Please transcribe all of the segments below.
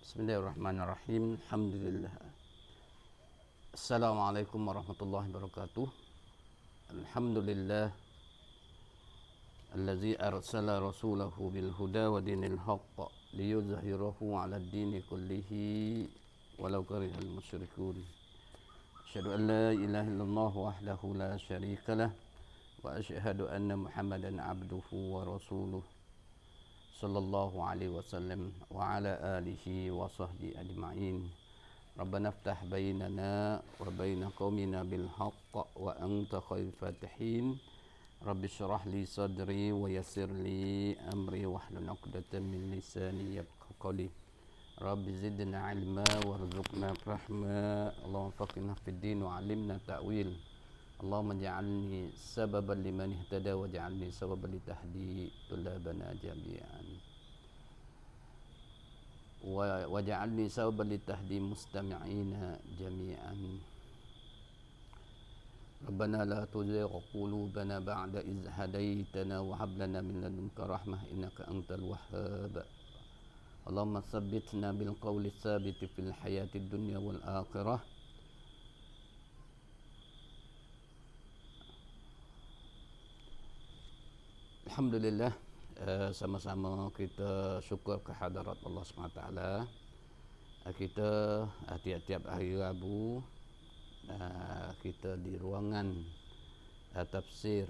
Bismillahirrahmanirrahim. Alhamdulillah. Assalamualaikum warahmatullahi wabarakatuh. Alhamdulillah allazi arsala rasulahu bil huda wa dinil haqq liyuzhirahu 'ala ad-dini kullihi walau karihal musyrikun. Asyhadu an la ilaha illallah wahdahu la syarikalah wa asyhadu anna Muhammadan 'abduhu wa rasuluh sallallahu alaihi wasallam wa ala alihi wa sahbihi ajma'in. Rabbana iftah bainana wa baina qaumina bil haqq wa anta khairul fatihin. Rabbi shrah li sadri wa yassir li amri wahlul 'uqdatam min lisani yafqahu qawli. Rabbi zidna ilma warzuqna rahma. Allahumma faqihna fid din wa 'allimna ta'wil. Allahumma ja'alni sababan liman ihtada wa ja'alni sababan litahdi tulabana jami'an wa ja'alni sababan litahdi mustami'ina jami'an. Rabbana la tuzigh qulubana ba'da idh hadaytana wa hab lana min ladunka rahmah innaka antal wahhab. Allahumma tsabbitna bil qawli tsabiti fil hayatid dunya wal akhirah. Alhamdulillah, sama-sama kita syukur kehadirat Allah SWT. Kita tiap-tiap hari Rabu kita di ruangan tafsir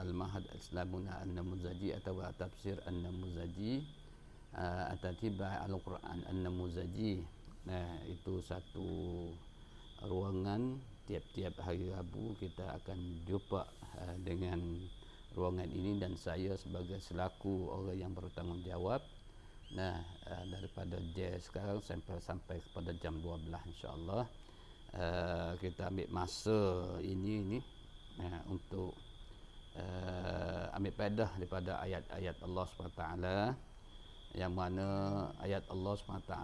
Al-Mahad Al-Islamuna An-Namuzaji atau tafsir An-Namuzaji Atatiba Al-Quran An-Namuzaji. Itu satu ruangan. Tiap-tiap hari Rabu kita akan jumpa dengan ruangan ini dan saya sebagai selaku orang yang bertanggungjawab. Daripada sekarang sampai kepada jam 12 insya-Allah kita ambil masa ini untuk ambil faedah daripada ayat-ayat Allah SWT, yang mana ayat Allah SWT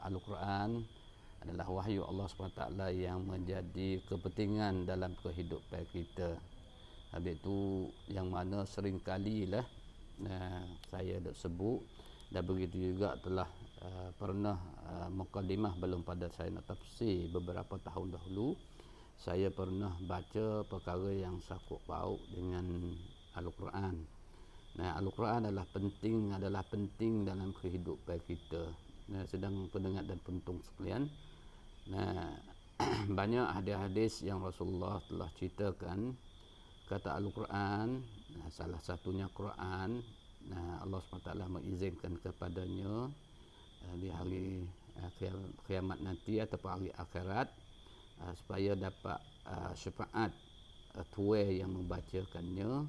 Al-Quran adalah wahyu Allah SWT yang menjadi kepentingan dalam kehidupan kita. Habis itu yang mana sering kali lah saya dah sebut, dan begitu juga telah pernah mukadimah belum pada saya nak tafsir beberapa tahun dahulu. Saya pernah baca perkara yang sakut paut dengan Al-Quran. Al-Quran adalah penting dalam kehidupan kita. Sedang pendengar dan penonton sekalian, banyak hadis-hadis yang Rasulullah telah ceritakan kata Al-Quran. Salah satunya Quran. Allah SWT mengizinkan kepadanya di hari kiamat nanti ataupun hari akhirat supaya dapat syafaat tuai yang membacakannya.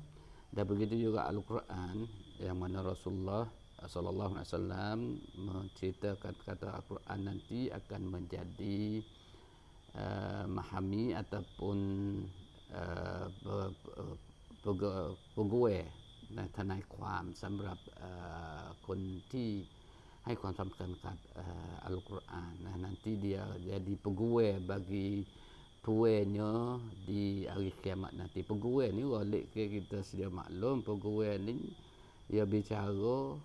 Dan begitu juga Al-Quran yang mana Rasulullah sallallahu alaihi wasallam menceritakan kata Al-Quran nanti akan menjadi mahami ataupun pegawai ทนายความสำหรับคนที่ให้ความสำคัญกับAl-Quran. Nanti dia jadi pegawai bagi tuanya di hari kiamat nanti. Pegawai ni walik kita sedia maklum, pegawai ni dia bicara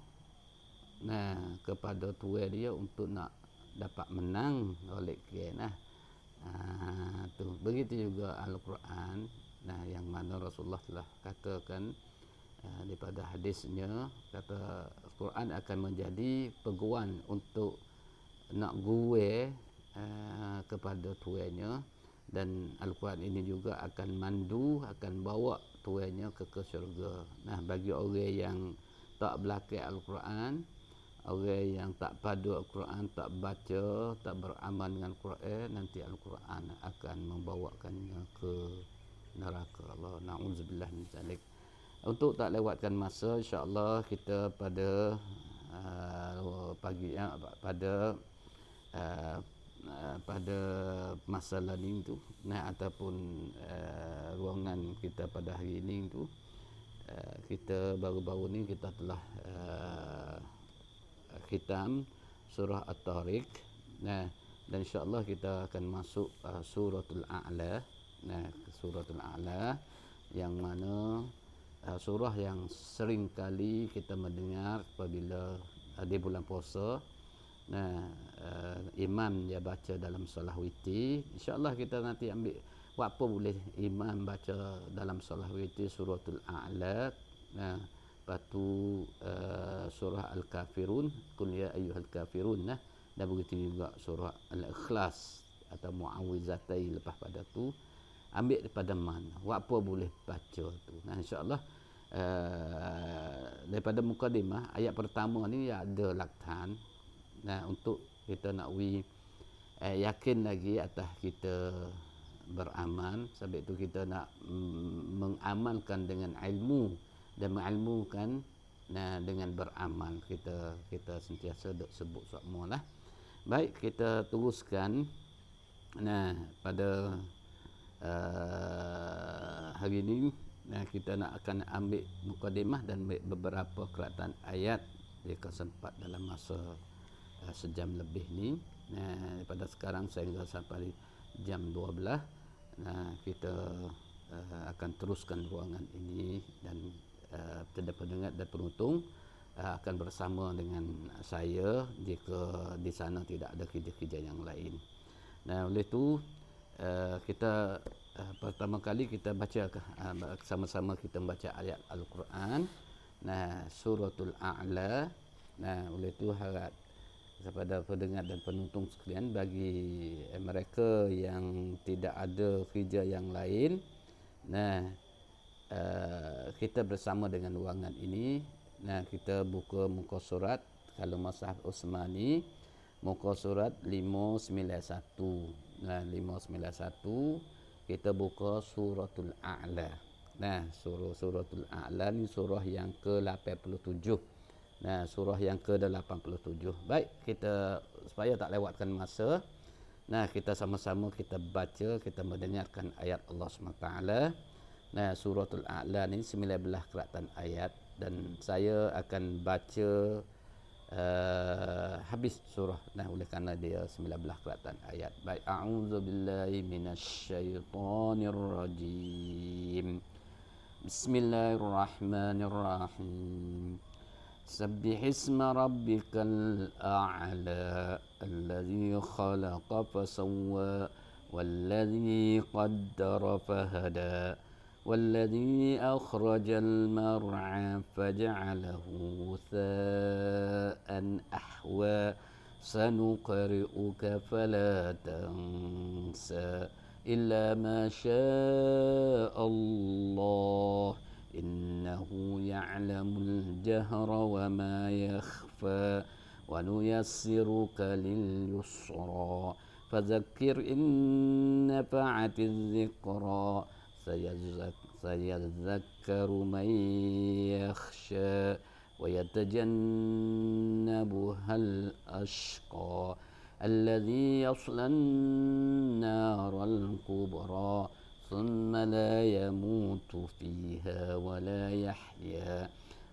kepada tuan dia untuk nak dapat menang oleh dia. Tu begitu juga Al-Quran yang mana Rasulullah telah katakan daripada hadisnya, kata Al-Quran akan menjadi peguam untuk nak gue kepada tuannya, dan Al-Quran ini juga akan mandu, akan bawa tuannya ke syurga. Bagi orang yang tak belakang Al-Quran, orang yang tak padu Al-Quran, tak baca, tak beramal dengan Al-Quran, nanti Al-Quran akan membawakannya ke neraka. Allah na'udzubillah min zalik. Untuk tak lewatkan masa, insya-Allah kita pada pada masa lain tu ataupun ruangan kita pada hari ini tu, kita baru-baru ni kita telah khitam surah At-Tariq. Dan insya-Allah kita akan masuk suratul A'la. Suratul A'la yang mana surah yang sering kali kita mendengar apabila di bulan puasa. Nah, imam dia baca dalam solat witir. InsyaAllah kita nanti ambil buat apa boleh imam baca dalam solat witir suratul A'la. Nah, lepas tu surah Al-Kafirun, Qul ya ayyuhal kafirun. Nah, dan begitu juga surah Al-Ikhlas atau Mu'awwizatain lepas pada tu. Ambil daripada mana? Buat apa boleh baca tu. Nah, insyaAllah daripada mukadimah ayat pertama ni ada laktan. Nah, untuk kita nak yakin lagi atas kita beramal, sebab itu kita nak mengamalkan dengan ilmu dan mengilmukan. Nah, dengan beramal kita sentiasa duk sebut semua lah. Baik, kita teruskan. Nah, pada hari ini kita akan ambil mukadimah dan beberapa keratan ayat jika sempat dalam masa sejam lebih ni. Pada sekarang sehingga sampai jam 12. Kita akan teruskan ruangan ini dan pendengar dan penonton akan bersama dengan saya jika di sana tidak ada kerja-kerja yang lain. Oleh itu kita pertama kali kita baca sama-sama kita membaca ayat Al-Quran. Suratul A'la. Oleh itu harap kepada pendengar dan penonton sekalian, bagi mereka yang tidak ada kerja yang lain, kita bersama dengan ruangan ini. Kita buka muka surat, kalau Mushaf Utsmani, muka surat 591. 591 kita buka suratul A'la. Suratul A'la ni surah yang ke-87. Surah yang ke-87. Baik, kita supaya tak lewatkan masa, kita sama-sama kita baca, kita mendengarkan ayat Allah SWT. Suratul A'la ni 19 keratan ayat dan saya akan baca habis surah. Oleh kerana dia 19 keratan ayat. Baik, a'udzubillahi minasyaitonirrajim. Bismillahirrahmanirrahim. Sabbihisma rabbikal a'la alladhi khalaqa fasawwa walladhi qaddara fahada والذي أخرج المرعى فجعله غثاء أحوى سنقرئك فلا تنسى إلا ما شاء الله إنه يعلم الجهر وما يخفى ونيسرك لليسرى فذكر إن نفعت الذكرى سيذكر من يخشى ويتجنبها الأشقى الذي يصلى النار الكبرى ثم لا يموت فيها ولا يحيا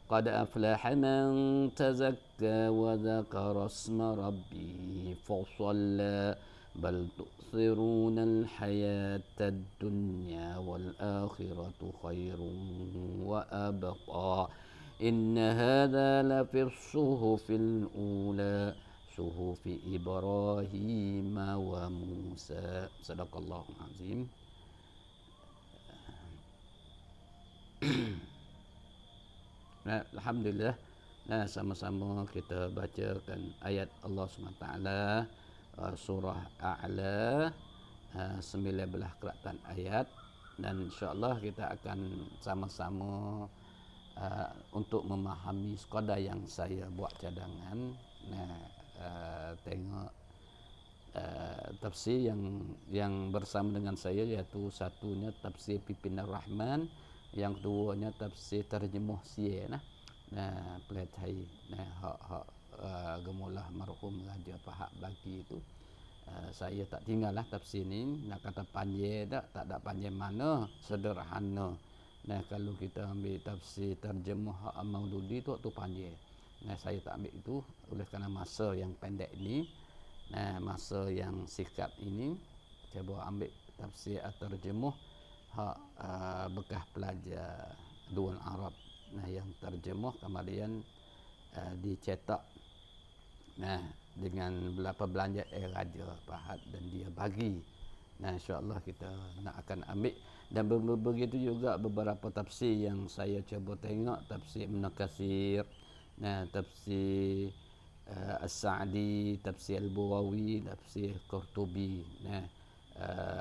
قد أفلح من تزكى وذكر اسم ربه فصلى بل تؤثرون الحياة الدنيا والآخرة خير وأبقى إن هذا لفي الصحف الأولى صحف إبراهيم وموسى صدق الله العظيم. Alhamdulillah. Sama-sama kita bacakan ayat Allah SWT, surah A'la, 19 keratan ayat, dan insyaAllah kita akan sama-sama untuk memahami sekadar yang saya buat cadangan. Tengok tafsir yang bersama dengan saya, iaitu satunya tafsir Pimpinan Rahman, yang keduanya tafsir terjemuh Sia Peletai hak gemulah marhum Raja Fahad bagi itu. Saya tak tinggal lah tafsir ni. Nak kata panjang tak ada panjang mana, sederhana. Kalau kita ambil tafsir terjemuh hak Maududi tu panjang. Saya tak ambil itu oleh kerana masa yang pendek ini. Masa yang singkat ini, saya buat ambil tafsir terjemuh hak bekas pelajar Dual Arab. Yang terjemuh kemudian dicetak Nah, dengan berapa belanja Raja Fahad dan dia bagi. Nah, insya-Allah kita nak akan ambil dan begitu juga beberapa tafsir yang saya cuba tengok, tafsir Ibn Katsir, nah tafsir As-Sa'di, tafsir Al-Buwawi, tafsir Qurtubi. Nah,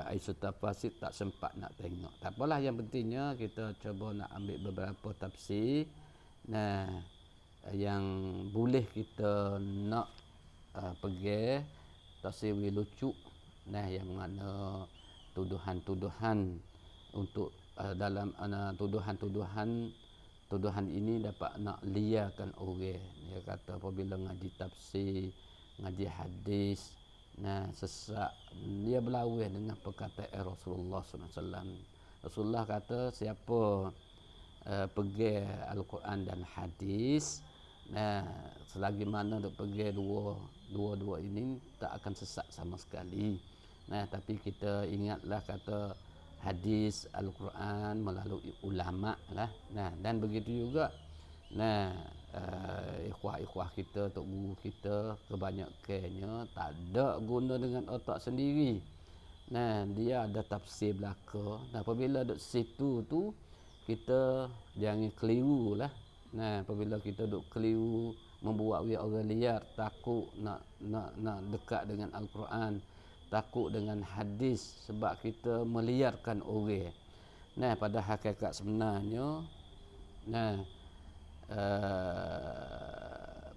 Aisyah Tafasid tak sempat nak tengok. Tak apalah, yang pentingnya kita cuba nak ambil beberapa tafsir. Nah, yang boleh kita nak pergi tafsir lucu. Nah, yang mana tuduhan-tuduhan untuk dalam tuduhan ini dapat nak liarkan orang. Dia kata apabila ngaji tafsir, ngaji hadis, nah sesak dia berlawan dengan perkataan Rasulullah SAW. Rasulullah kata siapa pergi Al-Quran dan hadis, nah selagi mana duk pergi dua ini tak akan sesat sama sekali. Nah, tapi kita ingatlah kata hadis Al-Quran melalui ulama lah. Nah, dan begitu juga nah ikhwah-ikhwah kita, tok guru kita kebanyakannya tak ada guna dengan otak sendiri. Nah, dia ada tafsir belaka. Nah, apabila duk situ tu kita jangan keliru lah. Nah, apabila kita duk keliru membuat orang liar, takut nak dekat dengan Al-Quran, takut dengan hadis sebab kita meliarkan orang. Nah, pada hakikat sebenarnya nah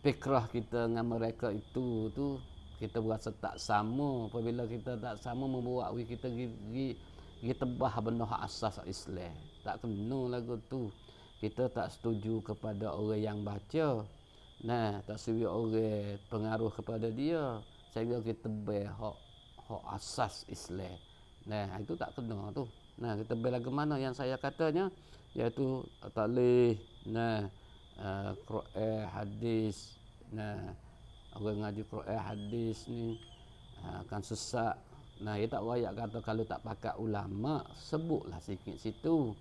fikrah kita dengan mereka itu tu kita berasa tak sama. Apabila kita tak sama membuat kita pergi tebah benda asas Islam. Tak kena lagu tu. Kita tak setuju kepada orang yang baca. Nah, tak setuju orang pengaruh kepada dia. Sehingga kita tebah hak asas Islam. Nah, itu tak kena tu. Nah, kita bela ke mana yang saya katanya, iaitu taklih, nah Quran hadis. Nah, orang ngaji Quran hadis ni akan sesat. Nah, dia tak wayak kata kalau tak pakat ulama, sebutlah sikit situ.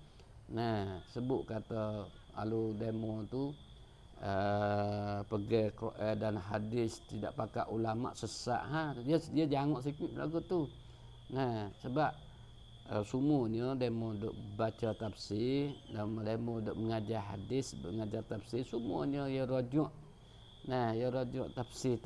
Nah, sebut kata alu demo tu pergi Quran dan hadis tidak pakat ulama sesat, dia jangok sikit lagu tu. Nah, sebab semuanya demo duk baca tafsir, demo duk mengajar hadis, mengajar tafsir, semuanya ya rujuk. Nah, ya rujuk tafsir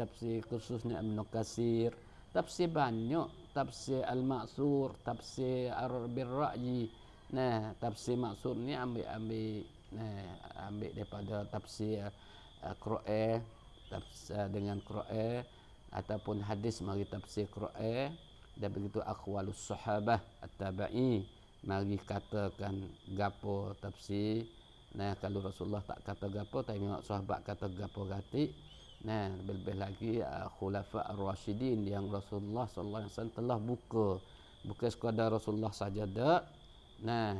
khususnya Ibn Katsir, tafsir banyak, tafsir Al-Ma'sur, tafsir Ar-Bir Ra'yi. Nah, tafsir Ma'sur ni ambil daripada tafsir Quran, tafsir dengan Quran ataupun hadis mari tafsir Quran. Dan begitu aqwalus sahabah at-tabi'i, mari katakan gapo tafsir. Nah, kalau Rasulullah tak kata gapo, tengok sahabat kata gapo gatik. Nah, lebih lagi khulafa ar-rasyidin yang Rasulullah sallallahu alaihi wasallam telah buka, bukan sekadar Rasulullah saja dak. Nah,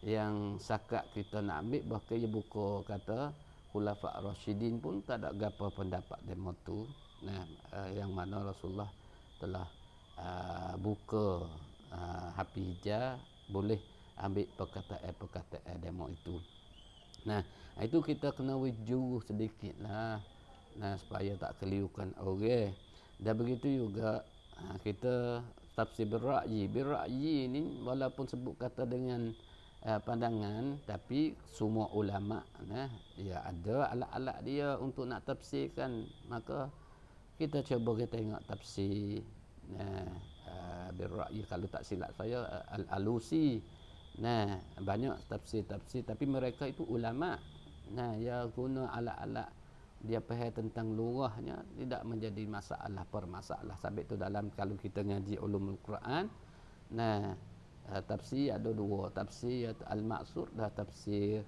yang sakat kita nak ambil bahkan dia buka kata khulafa ar-rasyidin pun tak ada gapo pendapat demo tu. Nah, yang mana Rasulullah telah buka hapi hijau, boleh ambil perkataan demo itu. Nah, itu kita kena wujud sedikit lah. Nah, supaya tak kelirukan orang. Dan begitu juga kita tafsir berra'yi ni walaupun sebut kata dengan pandangan, tapi semua ulama ya ada alat-alat dia untuk nak tafsirkan. Maka kita cuba kita tengok tafsir berra'yi, kalau tak silap saya Al-Alusi. Nah, banyak tafsir tapi mereka itu ulama. Nah, ya guna alat-alat dia faham tentang lughahnya, tidak menjadi permasalah. Sebab itu dalam kalau kita ngaji ulumul Quran, nah tafsir ada dua, tafsir Al-Ma'sur dan tafsir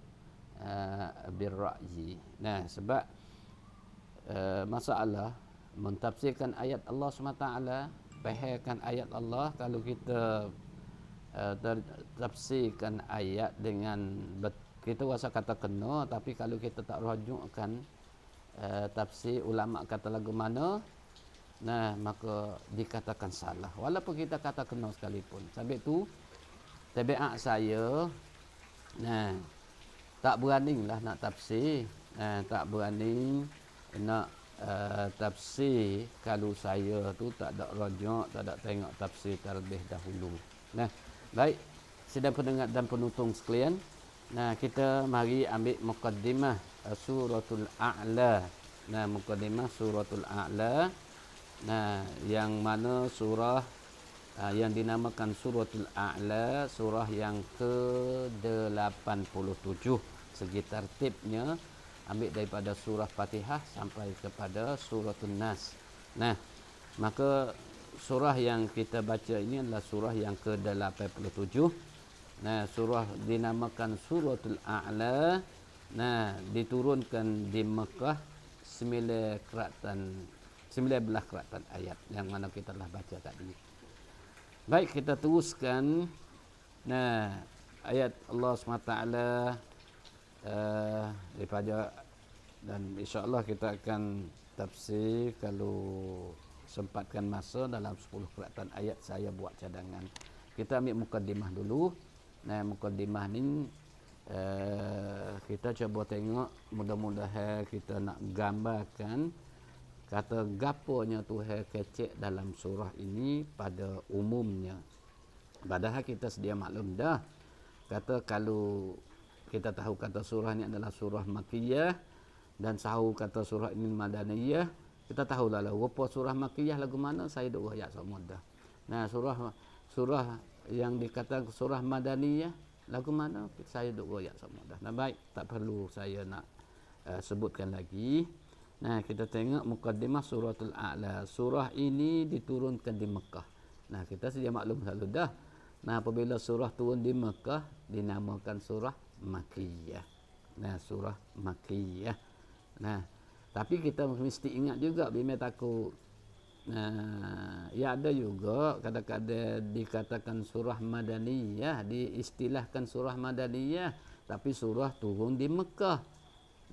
Birra'yi. Nah, sebab masalah mentafsirkan ayat Allah SWT, fahamkan ayat Allah, kalau kita tafsirkan ayat dengan kita rasa kata kena, tapi kalau kita tak rujukkan tafsir ulama kata lagu mana, nah maka dikatakan salah walaupun kita kata kena sekalipun. Sebab tu tabiat saya, tak berani lah nak tafsir, tak berani nak tafsir kalau saya tu tak ada rajak, tak ada tengok tafsir terlebih dahulu. Nah, baik sidang pendengar dan penonton sekalian. Nah, kita mari ambil mukaddimah suratul A'la. Nah, mukaddimah suratul A'la. Nah, yang mana surah yang dinamakan suratul A'la, surah yang ke-87 segi tertibnya, ambil daripada surah Fatihah sampai kepada suratul Nas. Nah, maka surah yang kita baca ini adalah surah yang ke-87. Nah, surah dinamakan suratul A'la. Nah, diturunkan di Mekah 19 keratan ayat yang mana kita telah baca tadi. Baik, kita teruskan. Nah, ayat Allah SWT daripada, dan insya-Allah kita akan tafsir kalau sempatkan masa dalam 10 keratan ayat saya buat cadangan. Kita ambil mukaddimah dulu. Nah, mukaddimah ni kita cuba tengok, mudah-mudahan kita nak gambarkan kata gaponya Tuhan kecek dalam surah ini pada umumnya. Padahal kita sedia maklum dah. Kata kalau kita tahu kata surah ini adalah surah Makkiyah dan tahu kata surah ini Madaniyah, kita tahu lah rupa surah Makkiyah lagu mana saya duk ayat semua dah. Nah, surah yang dikatakan surah Madaniyah lagu mana saya duk ayat semua dah. Nah, baik, tak perlu saya nak sebutkan lagi. Nah, kita tengok mukaddimah suratul A'la. Surah ini diturunkan di Mekah. Nah, kita sedia maklum selalu dah. Nah, apabila surah turun di Mekah dinamakan surah Makkiyah. Nah, surah Makkiyah. Nah, tapi kita mesti ingat juga bila takut. Nah, ya ada juga kadang-kadang dikatakan surah Madaniyah, diistilahkan surah Madaniyah, tapi surah turun di Mekah.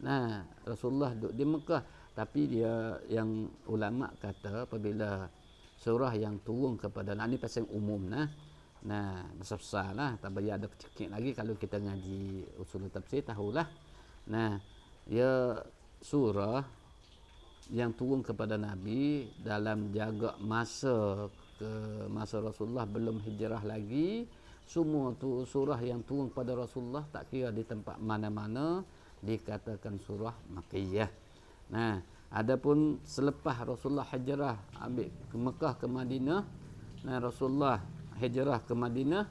Nah, Rasulullah duduk di Mekah, tapi dia yang ulama kata apabila surah yang turun kepada ini pasal umum nah besar-besar lah, tak payah ada kecil lagi kalau kita ngaji usul tafsir tahulah. Nah, ya surah yang turun kepada Nabi dalam jaga masa Rasulullah belum hijrah lagi. Semua tu surah yang turun kepada Rasulullah tak kira di tempat mana-mana dikatakan surah Makkiyah. Nah, adapun selepas Rasulullah hijrah ambil ke Mekah ke Madinah, nah Rasulullah hijrah ke Madinah,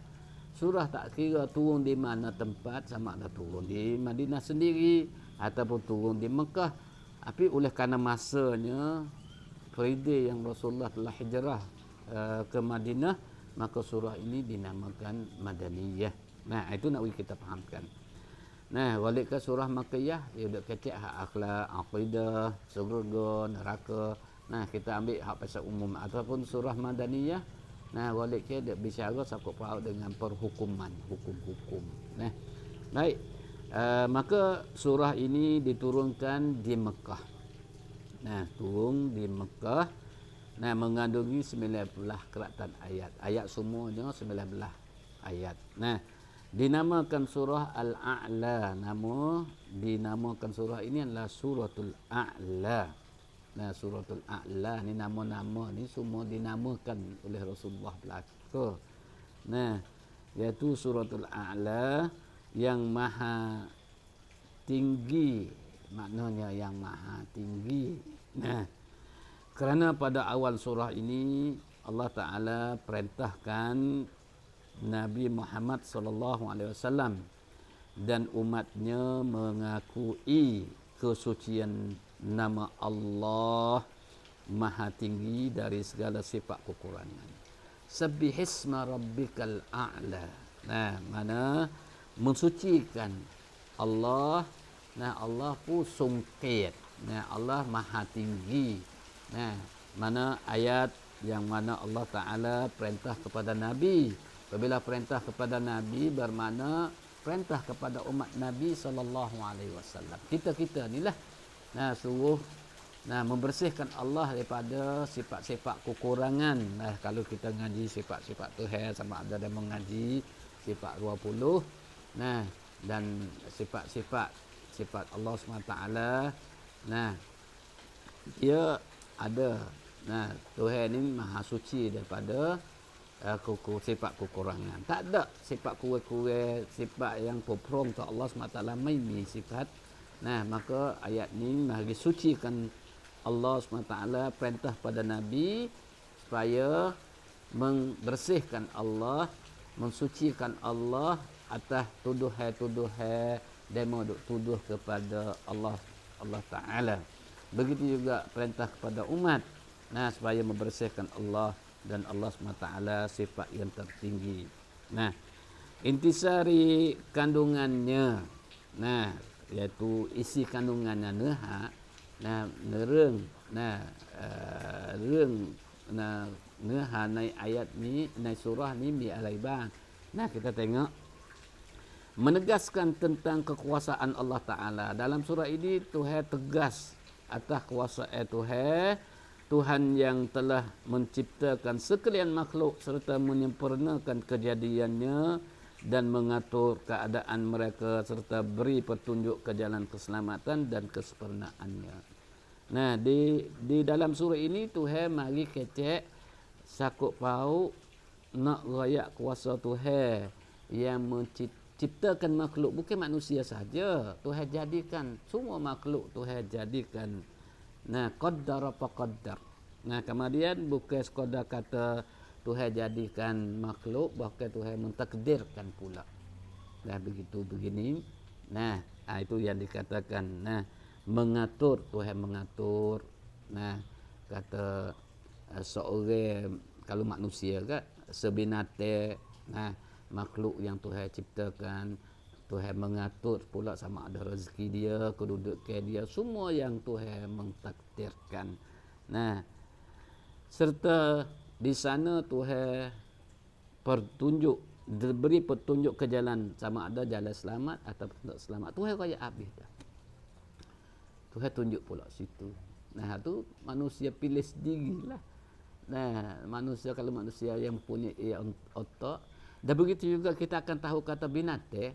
surah tak kira turun di mana tempat, sama ada turun di Madinah sendiri ataupun turun di Mekah. Tapi oleh kerana masanya periode yang Rasulullah telah hijrah ke Madinah, maka surah ini dinamakan Madaniyah. Nah, itu nak kita fahamkan. Nah, balik ke surah Makkiyah, dia dah kecek hak akhlak, akidah, surga, neraka. Nah, kita ambil hak pasal umum. Ataupun surah Madaniyah, nah balik ke dia bicara sakut paut dengan perhukuman, hukum-hukum. Nah, baik. Maka surah ini diturunkan di Mekah. Nah, turun di Mekah. Nah, mengandungi 19 keratan ayat. Ayat semuanya 19 ayat. Nah, dinamakan surah Al-A'la. Dinamakan surah ini adalah suratul A'la. Nah, suratul A'la ni nama-nama ni semua dinamakan oleh Rasulullah belaka. Nah, iaitu suratul A'la yang maha tinggi, maknanya yang maha tinggi. Nah, kerana pada awal surah ini Allah Ta'ala perintahkan Nabi Muhammad SAW dan umatnya mengakui kesucian nama Allah maha tinggi dari segala sifat kekurangan. Sabbihisma rabbikal a'la. Nah, mana mensucikan Allah. Nah, Allah pun sungkit. Nah, Allah maha tinggi. Nah, mana ayat yang mana Allah Ta'ala perintah kepada Nabi. Apabila perintah kepada Nabi bermakna perintah kepada umat Nabi SAW. Kita ni lah. Nah, suruh membersihkan Allah daripada sifat-sifat kekurangan. Nah, kalau kita ngaji sifat-sifat Tuhan, sama ada yang mengaji sifat 20. Nah, dan sifat-sifat Allah SWT. Nah, dia ada. Nah, Tuhan ni maha suci daripada sifat kekurangan. Tak ada sifat kurang-kurang, sifat yang poprong ke Allah SWT mai sifat. Nah, maka ayat ni bagi sucikan Allah SWT, perintah pada Nabi supaya membersihkan Allah, mensucikan Allah atas tuduhan-tuduhan demo duk tuduh kepada Allah Ta'ala. Begitu juga perintah kepada umat, nah, supaya membersihkan Allah dan Allah SWT sifat yang tertinggi. Nah, intisari kandungannya, nah, iaitu isi kandungannya neha, nah, nereng, nah, reng, nah, neha nai ayat ni, nai surah ni bi alaiban. Nah, kita tengok menegaskan tentang kekuasaan Allah Ta'ala. Dalam surah ini Tuhan tegas atas kuasaan Tuhan yang telah menciptakan sekalian makhluk serta menyempurnakan kejadiannya dan mengatur keadaan mereka serta beri petunjuk ke jalan keselamatan dan kesempurnaannya. Nah, di dalam surah ini Tuhan mari kecek sakut pau nak rayak kuasa Tuhan yang menciptakan makhluk, bukan manusia saja. Tuhan jadikan semua makhluk, Tuhan jadikan. Nah, qaddara faqaddar. Nah, kemudian bukan sekadar kata Tuhan jadikan makhluk, bahkan Tuhan mentakdirkan pula. Nah, begitu begini. Nah, itu yang dikatakan. Nah, mengatur, Tuhan mengatur. Nah, kata seorang, kalau manusia kan sebinatang, nah, makhluk yang Tuhan ciptakan, Tuhan mengatur pula sama ada rezeki dia, kedudukan dia, semua yang Tuhan mentakdirkan. Nah, serta di sana Tuhan diberi petunjuk ke jalan, sama ada jalan selamat atau tidak selamat. Tuhan kaya habis dah. Tuhan tunjuk pula situ. Nah, tu manusia pilih sendirilah. Nah, manusia, kalau manusia yang punya otak, dan begitu juga kita akan tahu kata binatang.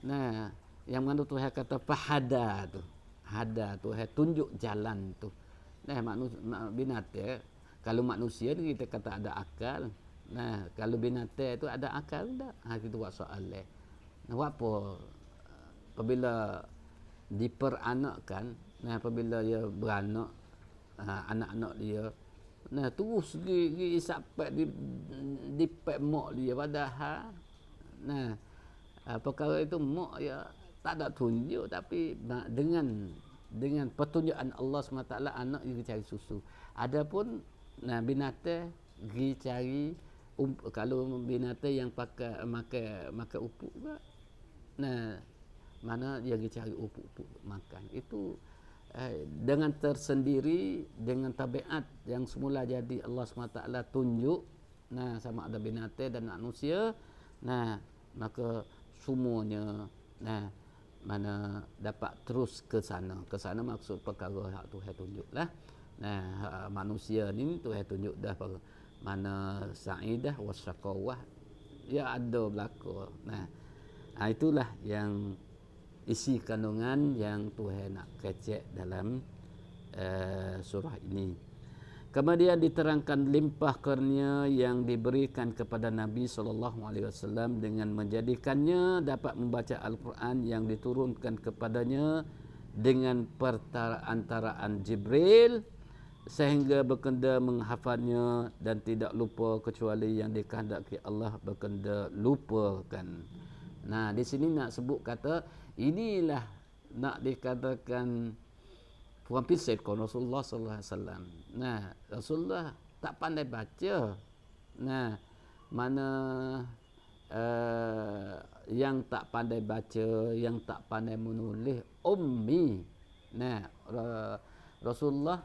Nah, yang mana Tuhan kata fahada tu. Hada, Tuhan tunjuk jalan tu. Nah, binatang, kalau manusia ni kita kata ada akal. Nah, kalau binatang tu ada akal tak? Itu buat soalan. Nah, apa apabila diperanakkan, nah, apabila dia beranak, anak-anak dia, nah, terus pergi sampai di pek mak dia, padahal nah, perkara itu mak ya tak ada tunjuk, tapi dengan petunjukan Allah SWT anak pergi cari susu. Adapun nah, binatang pergi cari kalau binatang yang makan upuk ke, nah, mana dia pergi cari upuk makan. Itu dengan tersendiri, dengan tabiat yang semula jadi Allah SWT tunjuk, nah, sama ada binatang dan manusia, nah, maka semuanya, nah, mana dapat terus ke sana maksud perkara hak Tuhan tunjuklah. Nah, manusia ni Tuhan tunjuk dah mana sa'idah wasyaqawah ya ada berlaku. Nah, itulah yang isi kandungan yang Tuhan nak kecek dalam surah ini. Kemudian diterangkan limpah kurnia yang diberikan kepada Nabi SAW dengan menjadikannya dapat membaca Al-Quran yang diturunkan kepadanya dengan perantaraan Jibril sehingga berkenda menghafalnya dan tidak lupa kecuali yang dikehendaki Allah berkenda lupakan. Nah, di sini nak sebut kata inilah nak dikatakan puan pisat kau Rasulullah sallallahu alaihi wasallam. Nah, Rasulullah tak pandai baca. Nah, mana yang tak pandai baca, yang tak pandai menulis, ummi. Nah, Rasulullah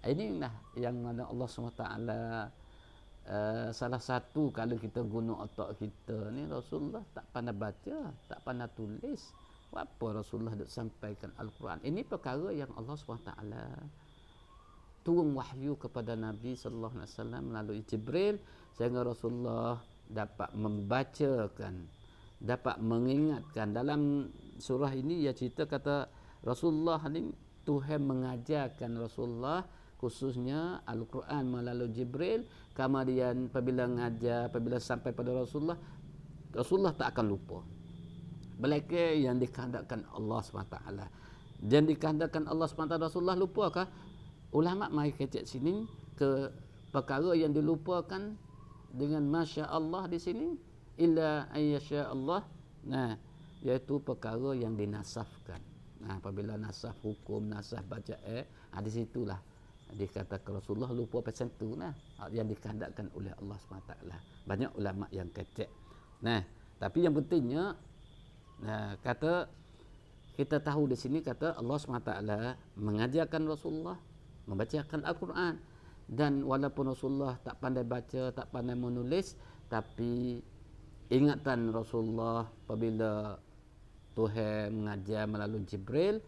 inilah yang mana Allah SWT salah satu kalau kita guna otak kita ni, Rasulullah tak pandai baca, tak pandai tulis. Apa Rasulullah nak sampaikan Al-Quran? Ini perkara yang Allah SWT turun wahyu kepada Nabi sallallahu alaihi wasallam melalui Jibril sehingga Rasulullah dapat membacakan, dapat mengingatkan. Dalam surah ini ia cerita kata Rasulullah ni Tuhan mengajarkan Rasulullah khususnya Al-Quran melalui Jibril. Kemudian apabila sampai pada Rasulullah, Rasulullah tak akan lupa. Mereka yang dikehendakkan Allah SWT. Dan dikehendakkan Allah SWT, Rasulullah lupakah? Ulama mari kecek sini ke perkara yang dilupakan dengan Masya Allah di sini. Illa ayyasya Allah. Nah, iaitu perkara yang dinasafkan. Nah, apabila nasaf hukum, nasaf baca di situlah dikatakan Rasulullah lupa pasal tu nah yang dikehendakkan oleh Allah SWT. Banyak ulama yang kecek. Nah, tapi yang pentingnya kata kita tahu di sini kata Allah SWT mengajarkan Rasulullah membacakan Al-Quran, dan walaupun Rasulullah tak pandai baca, tak pandai menulis, tapi ingatan Rasulullah apabila Tuhan mengajar melalui Jibril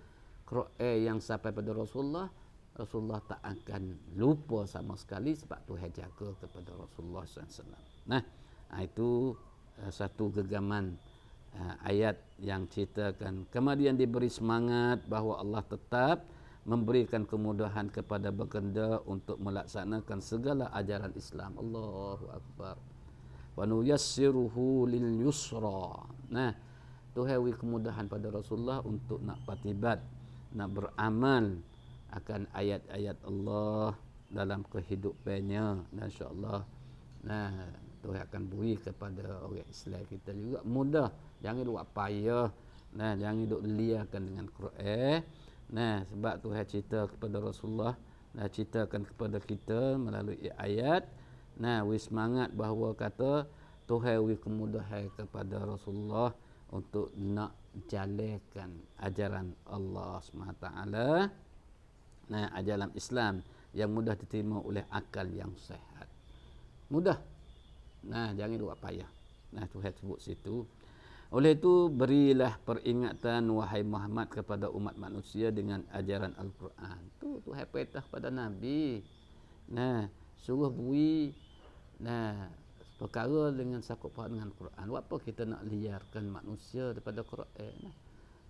Quran yang sampai pada Rasulullah, Rasulullah tak akan lupa sama sekali sebab Tuhan jaga kepada Rasulullah SAW. Nah, itu satu gegaman ayat yang ceritakan. Kemudian diberi semangat bahawa Allah tetap memberikan kemudahan kepada baginda untuk melaksanakan segala ajaran Islam. Allahu Akbar. Wa nuyassiruhu lil yusra. Nah, Tuhan beri kemudahan pada Rasulullah untuk nak patibat, nak beramal akan ayat-ayat Allah dalam kehidupannya. Dan insya-Allah Tuhan akan beri kepada orang Islam kita juga mudah. Jangan buat payah. Jangan duk liarkan dengan Quran. Sebab Tuhan cerita kepada Rasulullah, ceritakan kepada kita melalui ayat. Wis semangat bahawa kata Tuhan beri kemudahan kepada Rasulullah untuk nak jalankan ajaran Allah SWT. Ajaran Islam yang mudah diterima oleh akal yang sehat. Mudah. Jangan buat payah. Tuhan sebut situ. Oleh itu berilah peringatan wahai Muhammad kepada umat manusia dengan ajaran Al-Quran. Tu Tuhan perintah kepada Nabi. Suruh beri perkara dengan sakut paut dengan Quran. Apa kita nak liarkan manusia daripada Quran?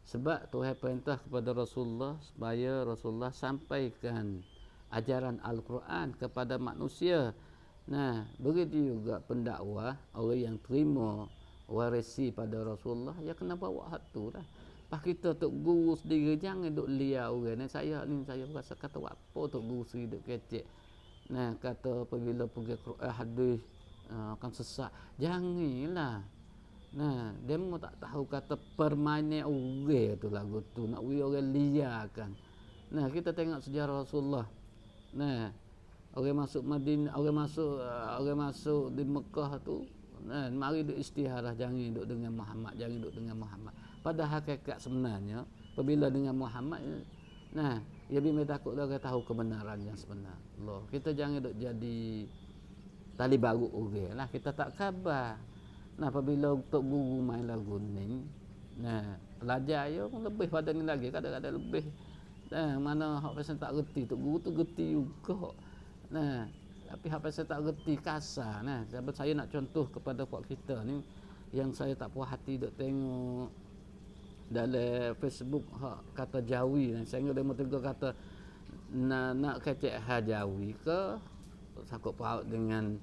Sebab Tuhan perintah kepada Rasulullah supaya Rasulullah sampaikan ajaran Al-Quran kepada manusia. Begitu juga pendakwah, orang yang terima warisi pada Rasulullah, ya kena bawa hak tu lah. Pas kita tok guru sendiri jangan duk liar orang ni. Saya rasa kata apa tok guru sendiri duk kecek. Kata apabila pergi Quran hadis akan sesat. Janganlah. Demo tak tahu kata permainan orang tu lagu tu nak we orang liarkan. Kita tengok sejarah Rasulullah. Orang masuk Madinah, orang masuk di Mekah tu, mari duk istiharah jangan duk dengan Muhammad, jangan duk dengan Muhammad. Pada hakikat sebenarnya apabila dengan Muhammad, ya bimbang takut orang tahu kebenaran yang sebenar. Allah, kita jangan duk jadi tali baru orang lah, kita tak khabar. Apabila tok guru main lagu ni, pelajar ya pun lebih pada ni lagi, kadang-kadang lebih. Mana hak pasal tak reti, tok guru tu reti juga. Tapi hak pasal tak reti kasar. Sebab saya nak contoh kepada puak kita ni yang saya tak puas hati duk tengok dalam Facebook hak kata Jawi. Saya demo tengok kata nak kecek Jawi ke sakut paut dengan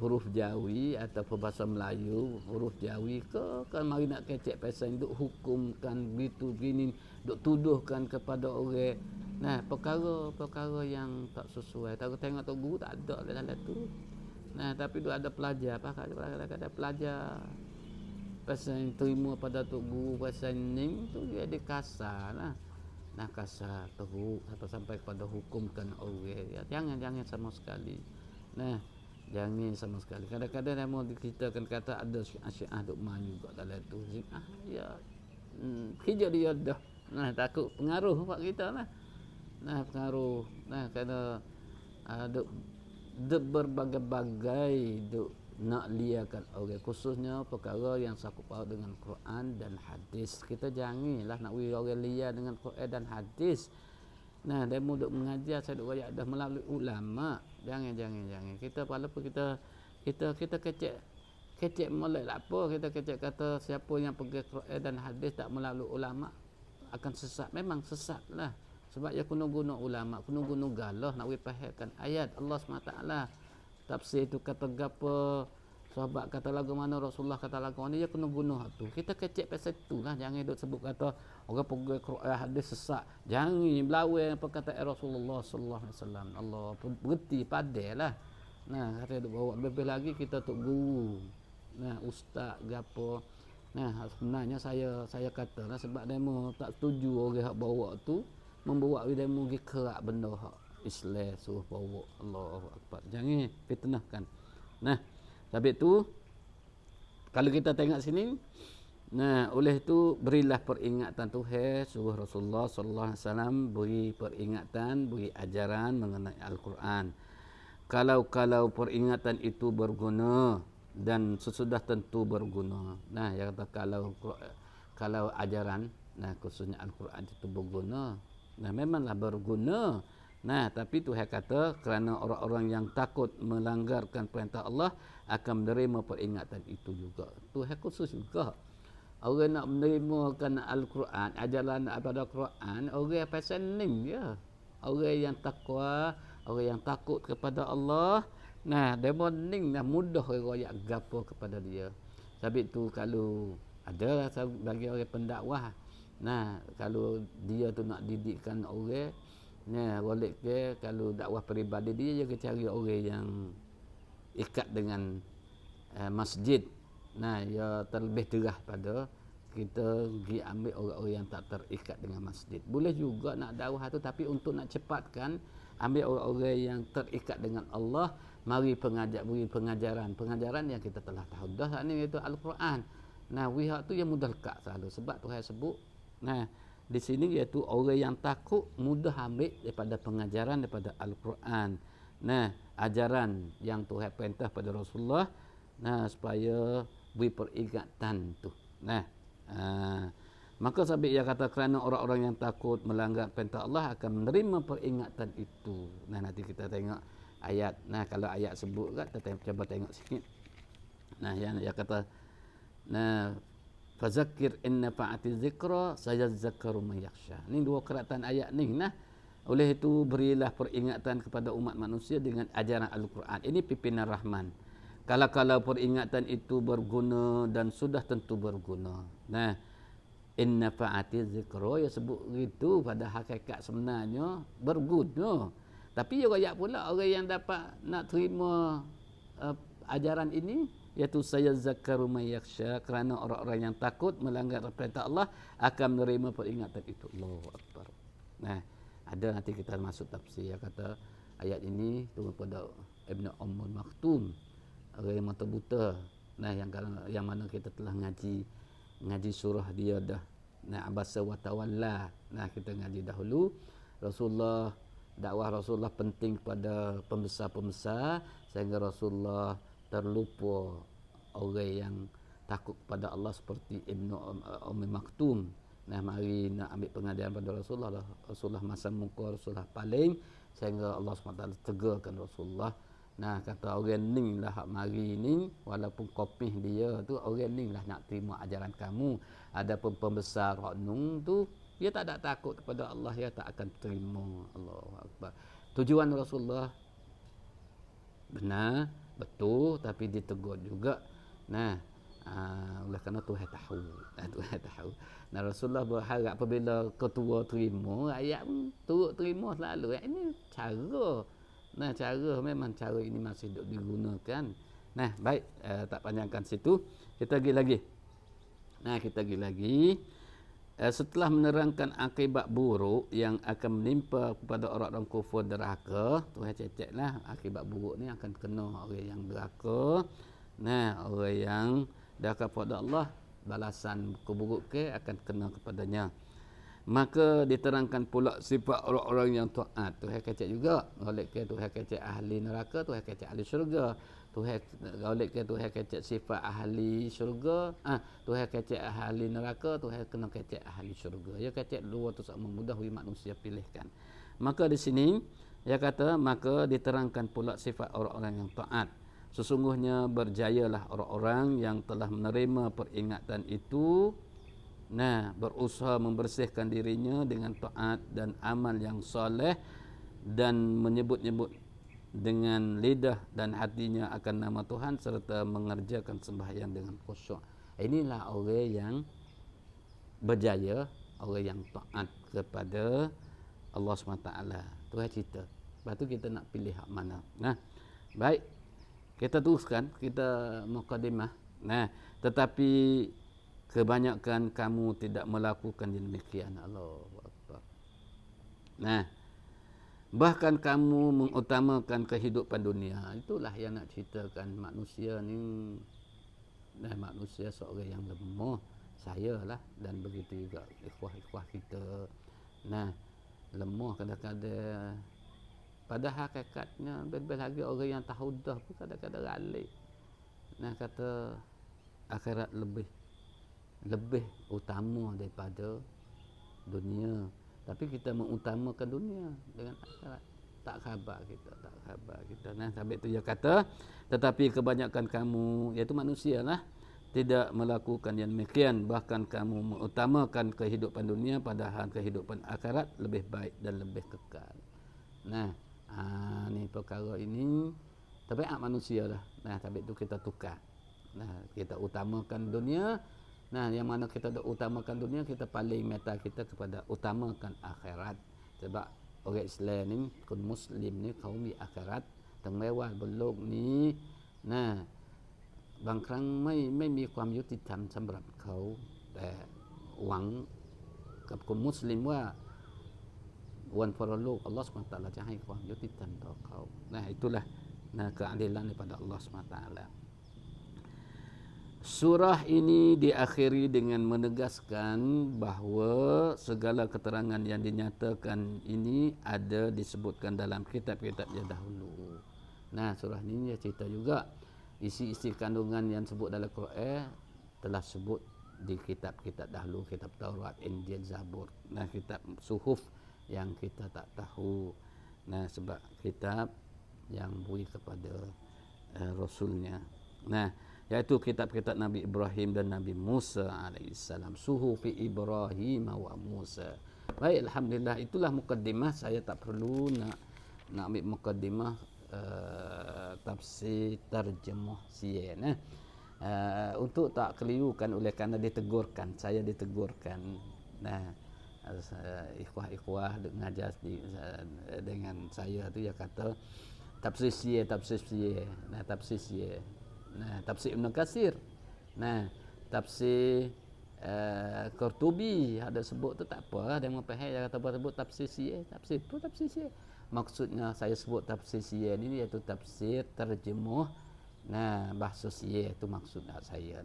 huruf Jawi ataupun bahasa Melayu huruf Jawi ke, kan mari nak kecek pasal duk hukumkan begitu begini, duk tuduhkan kepada orang. Perkara-perkara yang tak sesuai. Tahu tengok tu guru tak ada dalam tu. Tapi tu ada pelajar, ada pelajar pasal yang terima pada tok guru pasal ni tu dia kasar lah. Kasar teruk sampai kepada hukumkan orang. Ya, jangan sama sekali. Jangan sama sekali. Kadang-kadang dia mau diceritakan kata ada syiah duk main juga dalam tu. Ya. Hijau dia dah. Takut pengaruh buat kita lah. Pengaruh. Kena duk berbagai-bagai duk nak liarkan orang, khususnya perkara yang sakut paut dengan Quran dan hadis. Kita janganlah nak orang liar dengan Quran dan hadis. Dia duk mengajar, saya duk royak dah melalui ulama. Jangan. Kita walaupun kita kecek molek lah apa, kita kecek kata siapa yang pergi Quran dan hadis tak melalui ulama. akan sesat. Memang sesat lah. Sebab ya kena guna ulama, kena guna galah nak fahamkan ayat Allah SWT. Tafsir itu kata gapa, sahabat kata lagu mana, Rasulullah kata lagu mana, ya kena guna tu. Kita kecek pasal tu lah. Jangan duk sebut kata orang pegang Quran hadis sesat. Jangan berlawan apa kata Rasulullah sallallahu alaihi wasallam. Allah berhenti padailah. Nah, kata duk bawa lebih lagi kita tok guru. Nah, ustaz gapo. Nah, sebenarnya saya katalah sebab demo tak setuju orang hak bawa tu membawa demo pergi kerak benda hak Islam suruh bawa. Allahu akbar. Jangan fitnahkan. Nah, sebab itu kalau kita tengok sini, nah oleh itu berilah peringatan Tuhan, suruh Rasulullah sallallahu alaihi wasallam beri peringatan, beri ajaran mengenai Al-Quran. Kalau peringatan itu berguna dan sesudah tentu berguna. Nah, yang kata kalau ajaran, nah khususnya Al-Quran itu berguna. Nah, memanglah berguna. Nah, tapi Tuhan kata kerana orang-orang yang takut melanggarkan perintah Allah akan menerima peringatan itu juga. Tuhan khusus juga. Orang nak menerimakan Al-Quran, ajaran daripada Al-Quran, orang yang pasal ni ya. Orang yang takwa, orang yang takut kepada Allah. Nah, demo ning dah mudah royak gapo kepada dia. Sebab itu kalau ada bagi orang pendakwah, nah kalau dia tu nak didikkan orang, nah boleh ke kalau dakwah peribadi dia cari orang yang ikat dengan masjid. Nah, ya terlebih terah pada kita pergi ambil orang-orang yang tak terikat dengan masjid. Boleh juga nak dakwah tu, tapi untuk nak cepatkan ambil orang-orang yang terikat dengan Allah, mari beri pengajaran yang kita telah tahu dah ni, iaitu Al-Quran. Nah, wihak tu yang mudah lekat selalu sebab Tuhan sebut. Nah, di sini iaitu orang yang takut mudah ambil daripada pengajaran daripada Al-Quran. Nah, ajaran yang Tuhan perintah pada Rasulullah, nah supaya beri peringatan tu. Nah, maka sebab ia kata kerana orang-orang yang takut melanggar perintah Allah akan menerima peringatan itu. Nah, nanti kita tengok ayat. Nah, kalau ayat sebut kan, kita cuba tengok sikit. Nah, yang dia kata, nah, fazakir inna fa'ati zikra sayazakkaru man yakhsha. Ni dua keratan ayat ni. Nah, oleh itu berilah peringatan kepada umat manusia dengan ajaran Al-Quran. Ini pimpinan Rahman. Kalau peringatan itu berguna dan sudah tentu berguna. Nah, inna fa'ati zikra, ya sebut gitu pada hakikat sebenarnya berguna. Tapi ya pula orang yang dapat nak terima ajaran ini, iaitu sayazakkaru man yakhsha, kerana orang-orang yang takut melanggar perintah Allah akan menerima peringatan itu. Allahu akbar. Nah, ada nanti kita masuk tafsir. Kata ayat ini turun pada Ibn Ummul Maktum, orang yang mata buta. Nah, yang mana kita telah ngaji surah dia dah. Nah, abasa wa tawalla. Nah, kita ngaji dahulu. Dakwah Rasulullah penting pada pembesar-pembesar sehingga Rasulullah terlupa orang yang takut pada Allah seperti Ibn Ummul Maktum. Nah, mari nak ambil pengajaran pada Rasulullah. Rasulullah masa muka Rasulullah paling sehingga Allah SWT tegarkan Rasulullah. Nah, kata orang ni lah hak mari ni, walaupun kopih dia tu, orang ni lah nak terima ajaran kamu. Adapun pembesar hak nung tu, dia tak ada takut kepada Allah, dia tak akan terima. Allahu akbar. Tujuan Rasulullah benar, betul, tapi ditegur juga. Nah, oleh kerana Tuhan tahu. Tuhan tahu. Nah, Rasulullah berharap apabila ketua terima, ayat turut terima selalu. Ini cara. Nah, memang cara ini masih digunakan. Nah, baik, tak panjangkan situ. Kita pergi lagi. Nah, kita pergi lagi. Setelah menerangkan akibat buruk yang akan menimpa kepada orang-orang kufur derhaka, Tuhan ceceklah akibat buruk ni akan kena orang yang derhaka. Nah, orang yang derhaka kepada Allah, balasan keburukan akan kena kepadanya. Maka diterangkan pula sifat orang-orang yang taat. Tuhan kecek juga. Oleh kerana Tuhan kecek ahli neraka, Tuhan kecek ahli syurga. Oleh kerana Tuhan kecek sifat ahli syurga, Tuhan kecek ahli neraka, Tuhan kena kecek ahli syurga. Ya kecek dua tu sama mudah bagi manusia pilihkan. Maka di sini dia kata, maka diterangkan pula sifat orang-orang yang taat. Sesungguhnya berjayalah orang-orang yang telah menerima peringatan itu. berusaha membersihkan dirinya dengan taat dan amal yang soleh, dan menyebut-nyebut dengan lidah dan hatinya akan nama Tuhan, serta mengerjakan sembahyang dengan khusyuk. Inilah orang yang berjaya, orang yang taat kepada Allah SWT. Tuhan cerita. Lepas tu kita nak pilih hak mana. Baik. Kita teruskan, kita mukadimah. Tetapi kebanyakan kamu tidak melakukan yang demikian. Allahu Akbar. Bahkan kamu mengutamakan kehidupan dunia. Itulah yang nak ceritakan manusia ni. Manusia seorang yang lemah. Saya lah, dan begitu juga ikhwah-ikhwah kita. Lemah kadang-kadang. Pada hakikatnya, lebih lagi orang yang tahu dah pun kadang-kadang ralik. Kata akhirat lebih utama daripada dunia. Tapi kita mengutamakan dunia dengan akhirat. Tak khabar kita. Sampai tu dia kata, tetapi kebanyakan kamu, iaitu manusia lah, tidak melakukan yang demikian. Bahkan kamu mengutamakan kehidupan dunia, padahal kehidupan akhirat lebih baik dan lebih kekal. Ni perkara ini tabiat manusia lah. Tapi itu kita tukar. Kita utamakan dunia. Yang mana kita utamakan dunia, kita paling meta kita kepada utamakan akhirat. Sebab orang Islam ni, kaum Muslim ni, kaum di akhirat teng mewah belum ni.บางครั้งไม่มีความยุติธรรมสำหรับเขาแต่หวังกับคนมุสลิมว่าวันพรโลกอัลลอฮฺซุบฮานะฮูวะตะอาลาจะให้ความยุติธรรมต่อเขา itulah keadilan daripada Allah SWT. Surah ini diakhiri dengan menegaskan bahawa segala keterangan yang dinyatakan ini ada disebutkan dalam kitab-kitab yang dahulu. Surah ini dia cerita juga isi-isi kandungan yang sebut dalam Quran telah sebut di kitab-kitab dahulu, kitab Taurat, Injil, Zabur. Kitab suhuf yang kita tak tahu. Sebab kitab yang beri kepada Rasulnya. Iaitu kitab-kitab Nabi Ibrahim dan Nabi Musa alaihissalam. Suhufi Ibrahim wa Musa. Baik, alhamdulillah, itulah mukaddimah. Saya tak perlu nak ambil mukaddimah tafsir terjemah sian. Untuk tak kelirukan, oleh kerana ditegurkan, saya ditegurkan. Ikhwah-ikhwah ngajar dengan saya tu, dia kata tafsir sian. Tafsir Ibn Katsir. Tafsir Qurtubi ada sebut tu tak apa. Dia memfaham, dia kata sebut tafsir sian. Tafsir sian. Maksudnya saya sebut tafsir sian ini iaitu tafsir terjemah bahasa sian, itu maksud saya.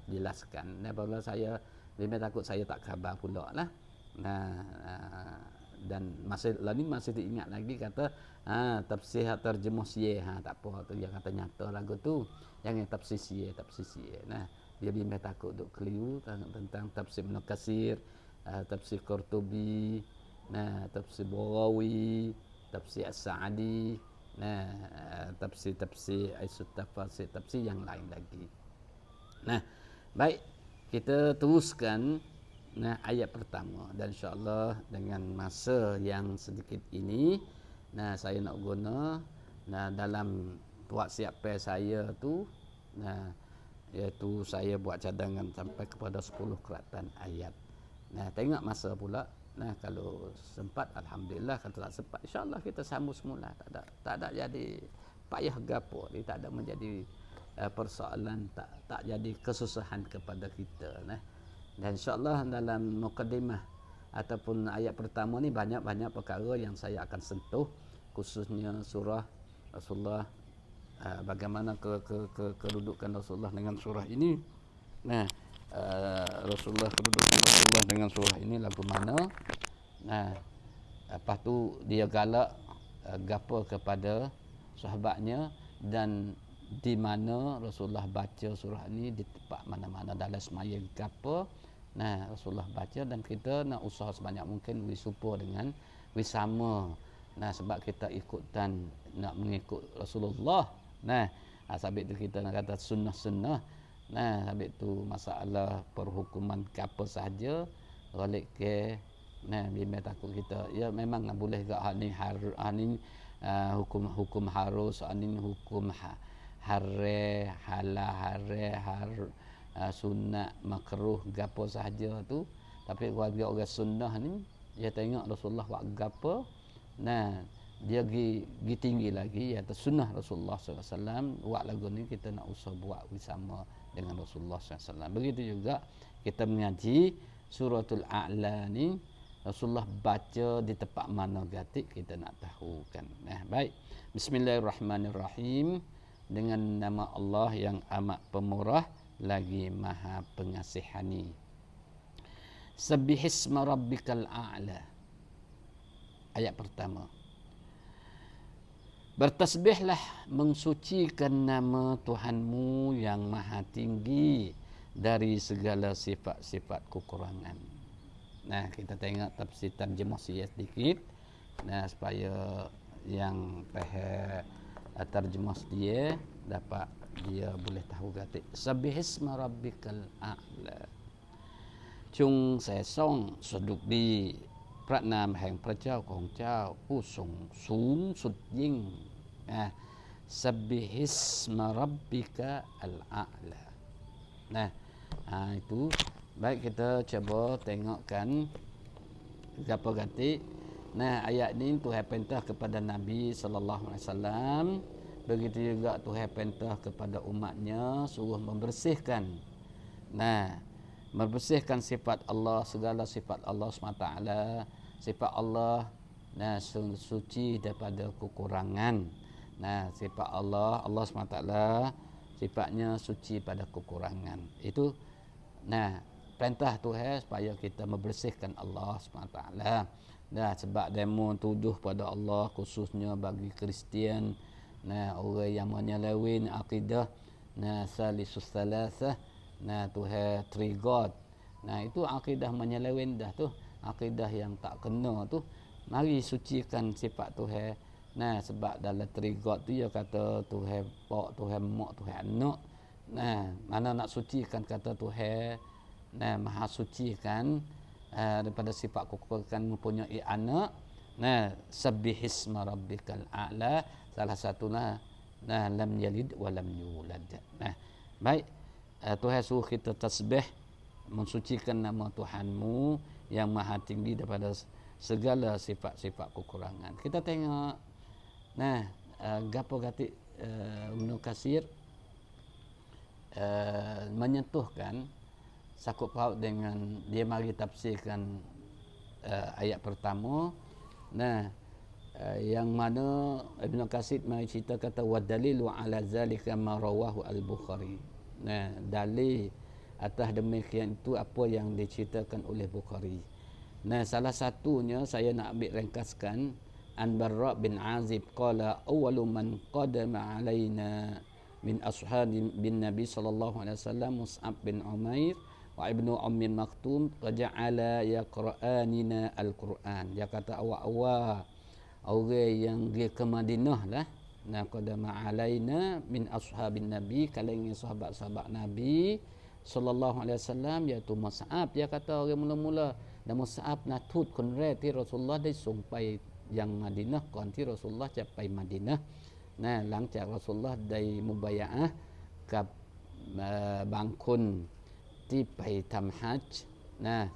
Jelaskan. Apabila saya dia takut saya tak khabar pula lah. Dan masih diingat lagi kata tafsir terjemah sian, tak apa tu, dia kata nyata lagu tu. Yang tafsir sian. Dia bimbang takut duk keliru tentang tafsir Ibn Katsir, tafsir Qurtubi, tafsir Baghawi, tafsir As-Sa'di, tafsir Aisyut Tafasir, tafsir yang lain lagi. Baik, kita teruskan ayat pertama, dan insya-Allah dengan masa yang sedikit ini saya nak guna dalam buat siap saya tu, iaitu saya buat cadangan sampai kepada 10 keratan ayat. Tengok masa pula. Kalau sempat alhamdulillah, kalau tak sempat insya-Allah kita sambung semula. Tak ada jadi payah gapo, tak ada menjadi persoalan, tak jadi kesusahan kepada kita. Dan insya-Allah dalam mukadimah ataupun ayat pertama ni banyak perkara yang saya akan sentuh, khususnya surah Rasulullah, bagaimana kedudukan Rasulullah dengan surah ini. Kedudukan Rasulullah dengan surah ini lagu mana. Lepas tu dia galak gapo kepada sahabatnya, dan di mana Rasulullah baca surah ini, di tempat mana-mana dalam sembahyang gapo. Rasulullah baca, dan kita nak usaha sebanyak mungkin wisupa dengan wisama. Sebab kita ikutan nak mengikut Rasulullah. Sebab itu kita nak kata sunnah-sunnah Nah, habis tu masalah perhukuman ke apa sahaja balik ke bimbang takut kita. Ya memang boleh gak hukum harus, ni hukum hare, sunat, makruh gapo sahaja tu. Tapi warga orang sunnah ni dia tengok Rasulullah buat gapo. Nah, dia gi tinggi lagi iaitu sunnah Rasulullah SAW. Buat lagu ni kita nak usah buat sama dengan Rasulullah SAW. Begitu juga kita mengaji suratul A'la ni, Rasulullah baca di tempat mana gatik kita nak tahu kan. Baik. Bismillahirrahmanirrahim. Dengan nama Allah yang amat pemurah lagi maha pengasihani. Sabbihisma rabbikal a'la. Ayat pertama. Bertasbihlah, mensucikan nama Tuhanmu yang maha tinggi dari segala sifat-sifat kekurangan. Nah, kita tengok tafsir terjemah sedikit. Nah, supaya yang terjemah dia dapat dia boleh tahu gatik. Sabbihisma rabbikal a'la. Chung sẽ song suduk đi Phật Nam hàng Phật จ้าของเจ้าผู้ทรงสูงสุดยิ่ง Sabbihisma rabbika al-a'la. Nah, itu baik kita cuba tengokkan apa gatik. Nah, ayat ni Tuhan perintah kepada Nabi sallallahu alaihi wasallam, begitu juga Tuhan perintah kepada umatnya suruh membersihkan. Nah, membersihkan sifat Allah, segala sifat Allah SWT. Sifat Allah suci daripada kekurangan. Nah, sifat Allah SWT sifatnya suci pada kekurangan. Itu perintah Tuhan supaya kita membersihkan Allah SWT. Nah, sebab demo tuduh pada Allah khususnya bagi Kristian, orang yang menyeleweng akidah salisus salasah, Tuhan three God. Itu akidah menyeleweng dah tu, akidah yang tak kena tu. Mari sucikan sifat Tuhan. Sebab dalam three God tu dia kata Tuhan Pak, Tuhan Mak, Tuhan Anak. Mana nak sucikan kata Tuhan maha suci kan daripada sifat kekurangan mempunyai anak. Sabbihisma rabbikal a'la, salah satunya lam yalid wa lam yulad. Baik, Tuhan suruh kita tasbih, mensucikan nama Tuhanmu yang maha tinggi daripada segala sifat-sifat kekurangan. Kita tengok gapo gatik Ibnu Katsir menyentuhkan sakut paut dengan dia mari tafsirkan ayat pertama. Yang mana Ibnu Katsir mari cerita kata wa dalilu ala zalika ma rawahu al-Bukhari. Dalil atas demikian itu apa yang diceritakan oleh Bukhari. Salah satunya saya nak ambil ringkaskan. An Barra bin Azib qala awwalu man qadama alaina min ashabi bin Nabi sallallahu alaihi wasallam Mus'ab bin Umair wa ibnu Ummi Maktum qaja'ala yaqra'anina al-Quran. Dia kata awal-awal orang yang pergi ke Madinah lah, qadama alaina min ashabin Nabi, kalangan sahabat-sahabat Nabi sallallahu alaihi wasallam, iaitu Mus'ab. Dia kata orang mula-mula dan Mus'ab natut konre ti Rasulullahได้ส่งไปยัง Madinah ก่อนที่ Rasulullah จะไป Madinah หลังจาก Rasulullah ได้มุบายะห์กับบางคนที่ไปทำฮัจญ์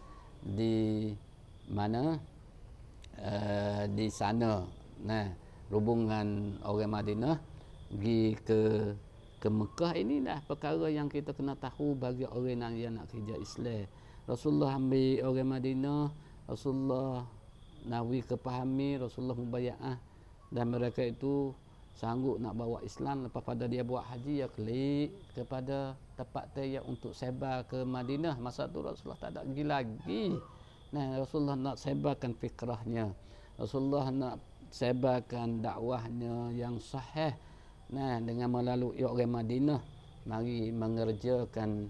di mana di sana hubungan orang Madinah pergi ke Mekah. Inilah perkara yang kita kena tahu bagi orang yang nak kerja Islam. Rasulullah ambil orang Madinah, Rasulullah nawi kepahami, Rasulullah mubaya'ah, dan mereka itu sanggup nak bawa Islam. Lepas pada dia buat haji, ya klik kepada tempat dia untuk sebar ke Madinah. Masa tu Rasulullah tak ada pergi lagi. Rasulullah nak sebarkan fikrahnya, Rasulullah nak sebarkan dakwahnya yang sahih. Dengan melalui orang Madinah mari mengerjakan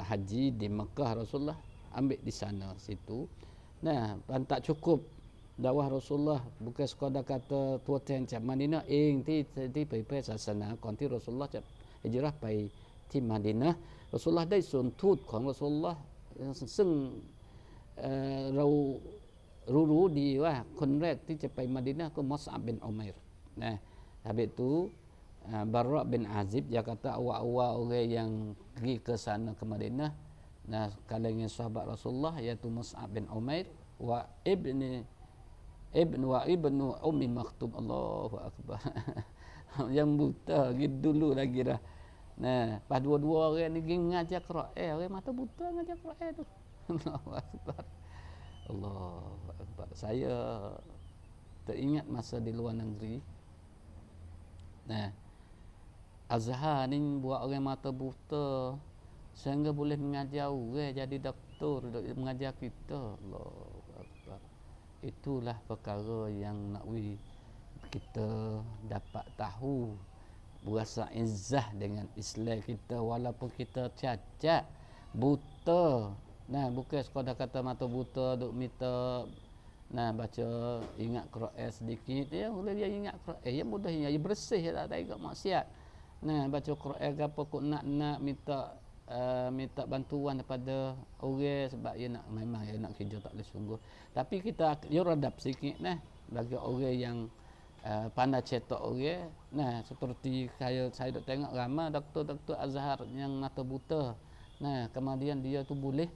haji di Mekah. Rasulullah ambil di sana situ. Tak cukup dakwah Rasulullah bukan sekadar kata tuan cak Madinah ti pai pai sasana ก่อนที่ Rasulullah จะ hijrahไปที่มะดีนะห์รอซูลุลลอฮ์ได้ส่งทูตของรอซูลุลลอฮ์ซึ่งเรารู้ดีว่าคนแรกที่จะไปมะดีนะห์ก็มุศอับบินอุมัยร์นะhabis itu Barra bin Azib dia kata awal-awal orang yang pergi ke sana ke Madinah kalangan sahabat Rasulullah iaitu Mus'ab bin Umair wa ibnu Ummi Maktum. Allahu akbar. Yang buta gitu dulu lagi dah. Nah, pas dua-dua orang ni pergi mengajar Quran, orang mata buta mengajar Quran tu. Allahu akbar. Allahu akbar. Saya teringat masa di luar negeri. Nah, Azhar ni buat orang mata buta sehingga boleh mengajar orang jadi doktor, mengajar kita. Allahu akbar. Itulah perkara yang nak kita dapat tahu berasa izzah dengan Islam kita walaupun kita cacat, buta. Nah, bukan sekadar kata mata buta duk minta baca ingat Quran sedikit ya, boleh dia ingat Quran ya, mudah ingat, dia bersih tak ingat maksiat. Baca Quran ke apa kok nak minta bantuan daripada orang sebab dia memang nak kerja tak boleh sungguh. Tapi kita radap sikit bagi orang yang pandai cetak orang. Seperti saya dok tengok ramai doktor Azhar yang mata buta. Kemudian dia tu boleh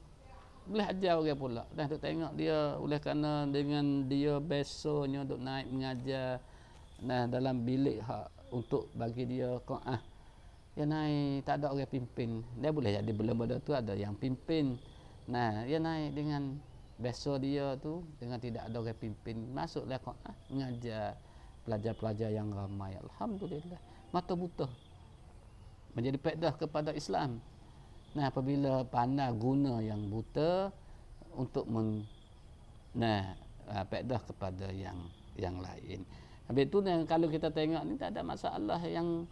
ajar orang pula. Dok tengok dia oleh kerana dengan dia besoknya dok naik mengajar dalam bilik untuk bagi dia Quran. Dia naik tak ada orang pimpin. Dia boleh jadi belum ada tu ada yang pimpin. Dia naik dengan besok dia tu dengan tidak ada orang pimpin. Masuklah Quran mengajar pelajar-pelajar yang ramai. Alhamdulillah. Mata buta menjadi faedah kepada Islam. Apabila pandai guna yang buta untuk faedah kepada yang lain. Habis tu kalau kita tengok ni tak ada masalah yang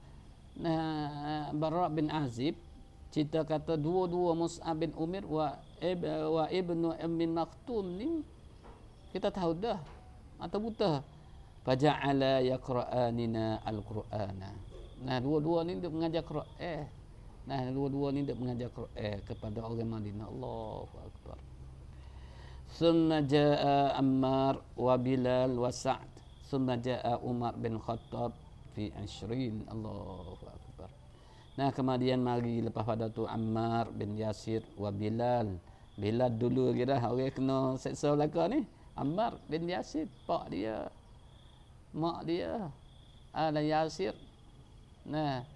Barra bin Azib cerita kata dua-dua Mus'ab bin Umair wa ibnu Ummi Maktum ni kita tahu dah mata buta. Faja'ala yaqra'anina al-Qur'ana. Dua-dua ni dia mengajar Quran. Dua-dua ni dia mengajar Quran kepada orang Madinah. Allahu akbar. Summa jaa Ammar wa Bilal wa Sa'd. Summa jaa Umar bin Khattab fi 20. Allahu akbar. Kemudian mari lepas pada tu Ammar bin Yasir wa Bilal. Bilal dulu lagi dah orang kena seksa belaka ni. Ammar bin Yasir, pak dia, mak dia ada Yasir.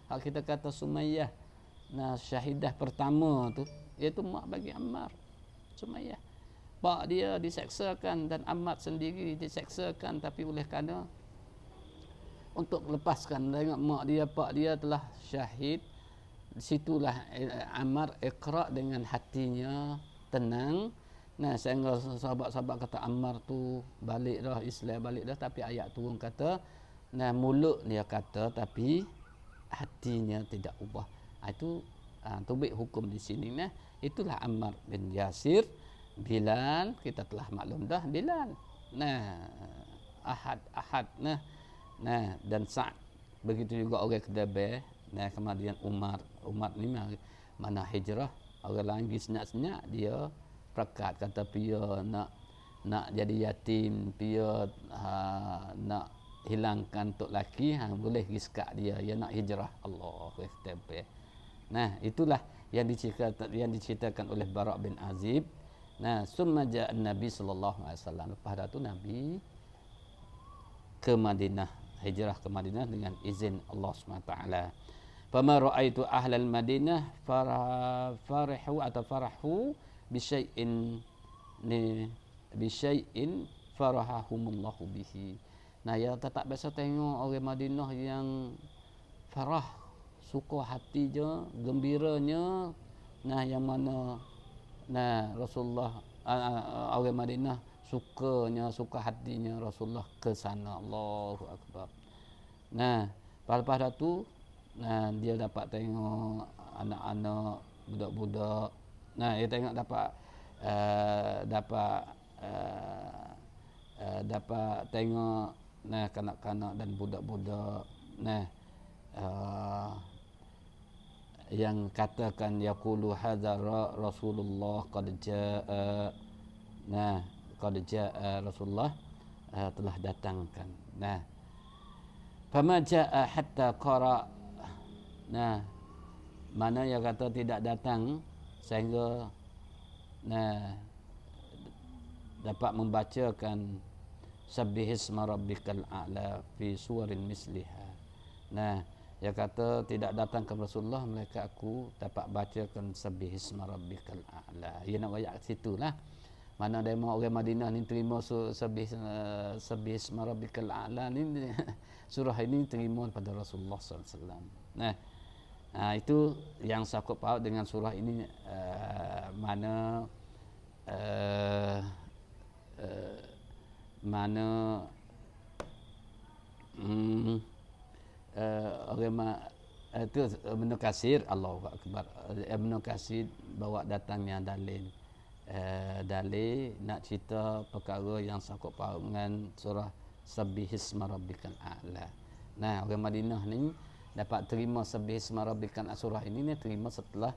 Hak kita kata Sumayyah. Syahidah pertama tu iaitu mak bagi Ammar, Sumayyah. Pak dia diseksakan dan Ammar sendiri diseksakan, tapi oleh kerana untuk melepaskan tengok mak dia, pak dia telah syahid, situlah Ammar iqra dengan hatinya tenang. Sehingga sahabat-sahabat kata Ammar tu balik dah, Islam balik dah, tapi ayat turun kata mulut dia kata tapi hatinya tidak ubah. Itu tubik hukum di sini. Itulah Ammar bin Yasir. Bilal kita telah maklum dah Bilal. Ahad dan Sa'd. Begitu juga orang Kedabai. Kemudian Umar ni mana hijrah. Orang lain pergi senyap-senyap, dia prakat kata pia nak jadi yatim, pia nak hilangkan tok laki, boleh pergi sekat dia nak hijrah. Allahu akbar. Itulah yang diceritakan oleh Barra bin Azib. Summa ja'a Nabi sallallahu alaihi wasallam. Lepas tu Nabi ke Madinah, hijrah ke Madinah dengan izin Allah Subhanahu wa taala. Fama ra'aitu ahlal Madinah farahu bi syai'in farahahumullahu bihi. Ya tak biasa tengok orang Madinah yang farah, suka hatinya, gembiranya. Yang mana Rasulullah orang Madinah suka hatinya Rasulullah ke sana. Allahu akbar. Lepas tu dia dapat tengok anak-anak, budak-budak. Dia tengok dapat tengok kanak-kanak dan budak-budak yang katakan yaqulu hadza Rasulullah qad jaa. Nah, qad jaa Rasulullah telah datangkan. Nah, fama jaa hatta qara. Nah, mana yang kata tidak datang sehingga dapat membacakan sabbihisma rabbikal a'la fi suwarin misliha. Nah, dia kata tidak datang ke Rasulullah melainkan aku dapat bacakan sabbihisma rabbikal a'la. Ia nak ayat situlah. Mana demo orang Madinah ni terima sabbihisma rabbikal a'la ni surah ini terima pada Rasulullah sallallahu alaihi wasallam. Nah, itu yang sangkut paut dengan surah ini, mana itu Ibnu Katsir, Allahu Akbar, Ibnu Katsir bawa datangnya dalil nak cerita perkara yang sangkut paut dengan surah Sabbihisma Rabbikal A'la. Nah, orang Madinah ni dapat terima Sabbihisma Rabbikal A'la surah ini terima setelah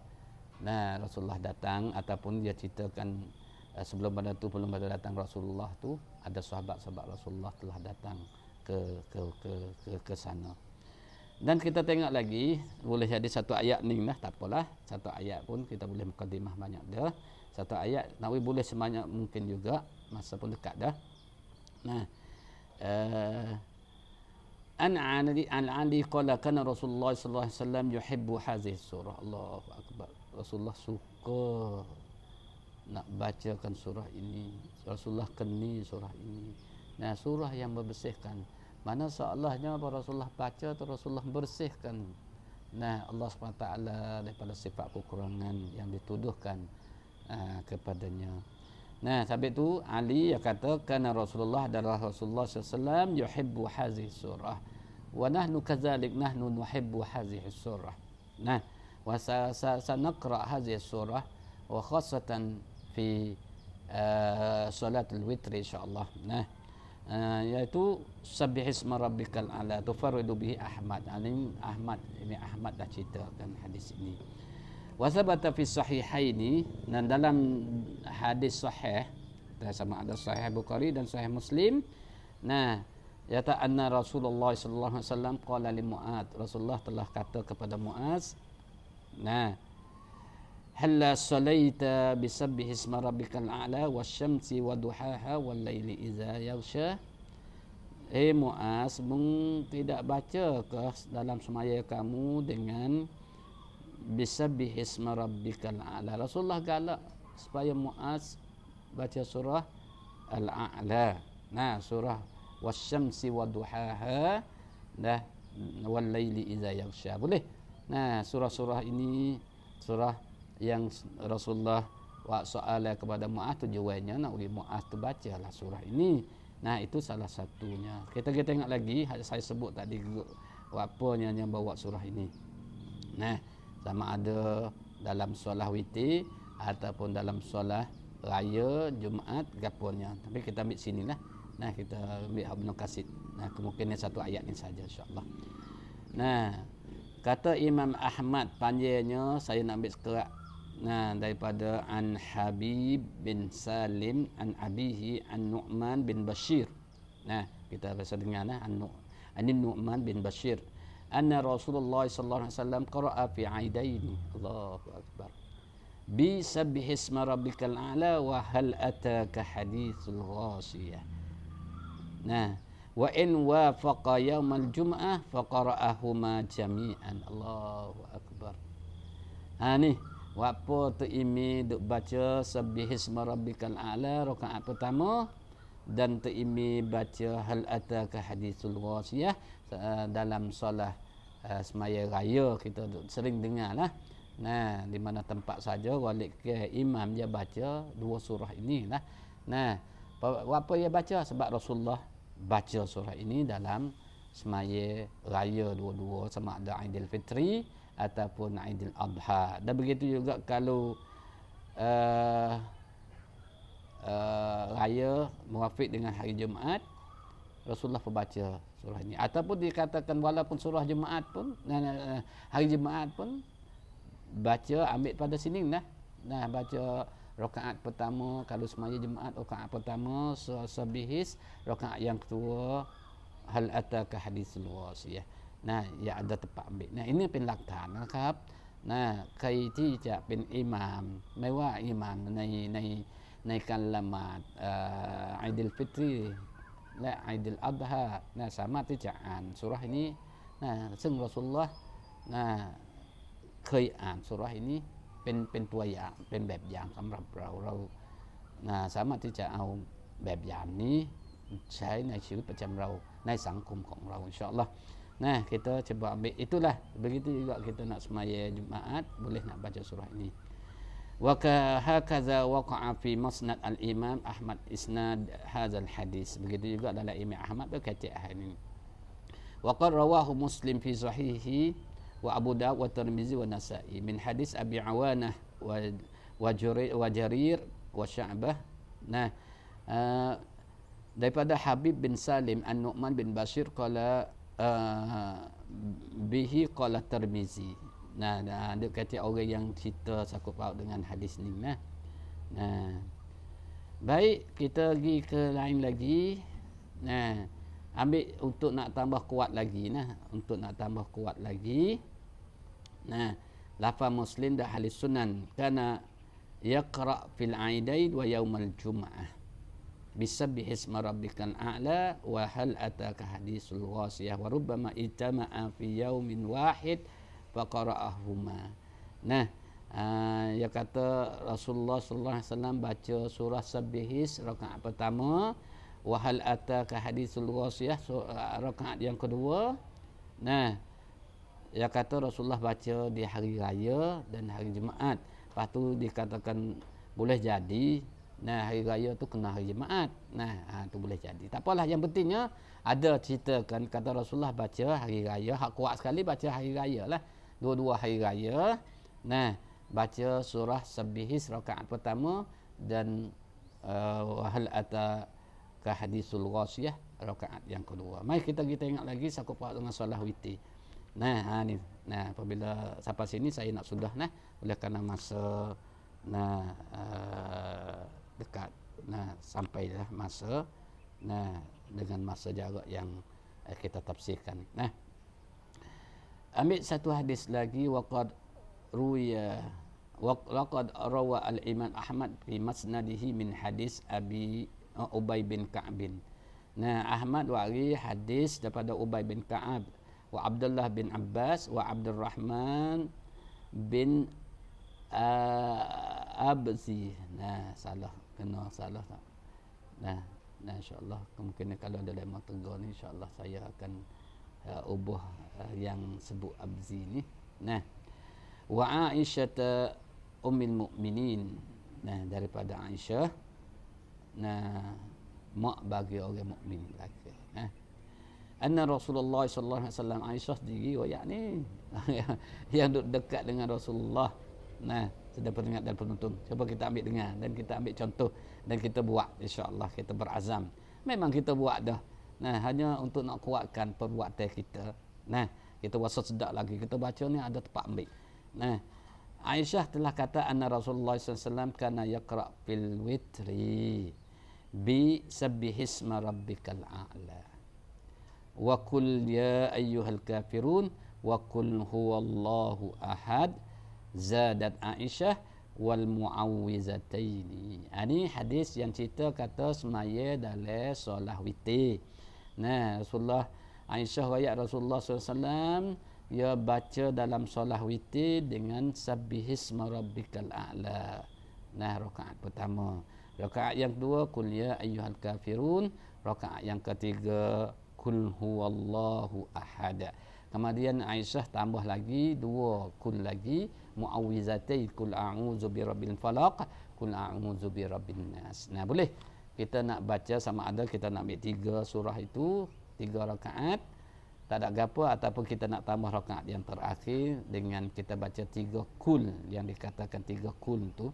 Rasulullah datang, ataupun dia ceritakan sebelum pada datang Rasulullah tu ada sahabat-sahabat Rasulullah telah datang ke sana. Dan kita tengok lagi, boleh jadi satu ayat ni lah, tak apalah, satu ayat pun kita boleh mukadimah banyak dah. Satu ayat Nabi boleh sebanyak mungkin juga, masa pun dekat dah. Nah, an-Ali qala kana Rasulullah sallallahu alaihi wasallam yuhibbu hadhihi surah. Allahu Akbar. Rasulullah suka nak bacakan surah ini. Rasulullah keni surah ini. Nah, surah yang membersihkan. Mana seolahnya Rasulullah baca atau Rasulullah bersihkan Allah SWT daripada sifat kekurangan yang dituduhkan kepadanya. Nah, sampai tu Ali yang kata kana Rasulullah adalah Rasulullah SAW yuhibbu hazihi surah wa nahnu kadzalik nahnu nuhibbu hazihi surah. Nah, wa sanaqra hazihi surah wa khassatan fi salatul witr insyaallah. Nah, yaitu sabbihisma rabbikal a'la tufarridu bihi Ahmad. Ini Ahmad dah ceritakan hadis ini. Wa thabata fi sahihaini, dan dalam hadis sahih, sama ada sahih Bukhari dan sahih Muslim. Nah, yata anna Rasulullah sallallahu alaihi wasallam qala li Mu'adz, Rasulullah telah kata kepada Mu'adz, halla salaita bisabbihisma rabbikal a'la wasyamsi waduhaha wal laili idza yaghsha. Mu'adz, tidak baca ke dalam semaya kamu dengan bisabbihisma rabbikal a'la? Rasulullah galak supaya Mu'adz baca surah Al-A'la. Nah, surah wasyamsi waduhaha wal laili idza yaghsha. Boleh. Nah, surah-surah ini surah yang Rasulullah soal kepada Mu'adz, tujuannya nak bagi Mu'adz tu bacalah surah ini. Nah, itu salah satunya. Kita tengok lagi, saya sebut tadi apanya yang bawa surah ini. Nah, sama ada dalam solat witir ataupun dalam solat raya Jumaat gaponya. Tapi kita ambil sinilah. Nah, kita ambil Ibnu Katsir. Nah, kemungkinan satu ayat ini saja insya-Allah. Nah, kata Imam Ahmad, panjangnya saya nak ambil sekerat. Nah, daripada an Habib bin Salim an abihi an Nu'man bin Bashir. Nah, kita biasa dengar an Nu'man bin Bashir anna Rasulullah sallallahu alaihi wasallam qara'a fi aidaini. Allahu akbar. Bi sabbihisma rabbikal a'la wa hal ataka haditsul ghashiyah. Nah, wa in wafaqa yaumal jum'ah faqara'ahuma jami'an. Allahu akbar. Ni apa tu imi duk baca sabbihisma rabbikal a'la rakaat pertama, dan tu imi baca hal ataka haditsul ghashiyah dalam solat semaya raya. Kita sering dengarlah. Nah, di mana tempat saja walik ke imam dia baca dua surah inilah. Nah, apa dia baca? Sebab Rasulullah baca surah ini dalam semaya raya dua-dua, sama ada Aidil Fitri ataupun Aidil Adha. Dan begitu juga kalau raya muafiq dengan hari Jumaat, Rasulullah membaca surah ini. Ataupun dikatakan walaupun surah Jumaat pun, hari Jumaat pun baca ambil pada sini lah. Nah, baca rakaat pertama kalau semaya Jumaat, rakaat pertama surah Sabihis, rakaat yang kedua hal ataka hadisul ghasiyah. Nah, ya ada tempat ambil. Nah, ini เป็นหลักฐานนะครับนะใครที่จะเป็นอิหม่ามไม่ว่าอิหม่ามในการละหมาดอิด ฟิตรีและอิด อัฎฮานะสามารถที่จะอ่านซูเราะห์นี้นะซึ่งรอซูลุลลอฮ์นะเคยอ่านซูเราะห์นี้เป็นตัวอย่างเป็นแบบอย่างสำหรับเรานะสามารถที่จะเอาแบบอย่างนี้ใช้ในชีวิตประจำเราในสังคมของเราอินsyaallah. Nah, kita cuba ambil itulah. Begitu juga kita nak semaya Jumaat boleh nak baca surah ini. Wa hakaza waqa'a fi musnad al-Imam Ahmad isnad hadzal hadis. Begitu juga dalam Imam Ahmad berkata ini. Wa qad rawahu Muslim fi sahihi wa Abu Dawud wa Tirmizi wa Nasa'i min hadis Abi Awanah wa Jarir wa Sya'bah. Nah, daripada Habib bin Salim An-Nu'man bin Bashir qala bihi qala Tirmizi. Nah, dia kata orang yang cerita sangkut paut dengan hadis ni. Nah, baik, kita pergi ke lain lagi. Nah, ambil untuk nak tambah kuat lagi. Nah, untuk nak tambah kuat lagi. Nah, lafaz Muslim dah ahli sunan kana yaqra fil aidain wa yaumal jum'ah bisabbihi isma rabbikal a'la wa hal ataka hadisul ghasiyah wa rubbama ijtama'a fi yaumin wahid faqara'ahuma. Nah, dia kata Rasulullah sallallahu alaihi wasallam baca surah Sabbihis rakaat pertama, wa hal ataka hadisul ghasiyah rakaat yang kedua. Nah, dia kata Rasulullah baca di hari raya dan hari Jumaat. Lepas tu dikatakan boleh jadi hari raya tu kena hari Jumaat. Tu boleh jadi. Tak apalah, yang pentingnya ada ceritakan kata Rasulullah baca hari raya, hak kuat sekali baca hari raya lah. Dua-dua hari raya. Baca surah Sabbihis rakaat pertama dan wahal ataka hadisul ghasiyah rakaat yang kedua. Mari kita ingat lagi sangkut paut dengan solat witir. Ni. Apabila sampai sini saya nak sudah oleh kerana masa dekat. Sampailah masa dengan masa jarak yang kita tafsirkan. Ambil satu hadis lagi waqad rawa al-Imam Ahmad fi masnadihi min hadis Abi Ubay bin Ka'b. Ahmad wari hadis daripada Ubay bin Ka'ab wa Abdullah bin Abbas wa Abdurrahman bin Abzi. Salah, kena salah tak? InsyaAllah kemungkinan kalau ada lemah tegur ni insyaAllah saya akan ubah yang sebut Abzi ni. Wa Aisyah ummul mukminin. Daripada Aisyah mak bagi orang mukmin lagi. Anna Rasulullah sallallahu alaihi wasallam, Aisyah sendiri ni yang duduk dekat dengan Rasulullah. Sudah peringat dan penonton. Cuba kita ambil dengar dan kita ambil contoh dan kita buat insya-Allah, kita berazam. Memang kita buat dah. Hanya untuk nak kuatkan perbuatan kita. Kita rasa sedap lagi kita baca ni ada tempat ambil. Aisyah telah kata anna Rasulullah sallallahu alaihi wasallam kana yaqra fil witri bi sabbihisma rabbikal a'la wa qul ya ayyuhal kafirun wa qul huwallahu ahad zadat Aisyah wal muawwizataini. Ini hadis yang cerita kata semaya dalam solat witir. Rasulullah Aisyah riwayat Rasulullah SAW dia baca dalam solat witir dengan sabbihisma rabbikal a'la. Rakaat pertama. Rakaat yang kedua qul ya ayyuhal kafirun. Rakaat yang ketiga qul huwallahu ahad. Kemudian Aisyah tambah lagi dua qul lagi muawwizatain qul a'udzu birabbil falaq qul a'udzu birabbin nas. Boleh kita nak baca sama ada kita nak ambil 3 surah itu 3 rakaat tak ada gapo ataupun kita nak tambah rakaat yang terakhir dengan kita baca 3 qul yang dikatakan 3 qul tu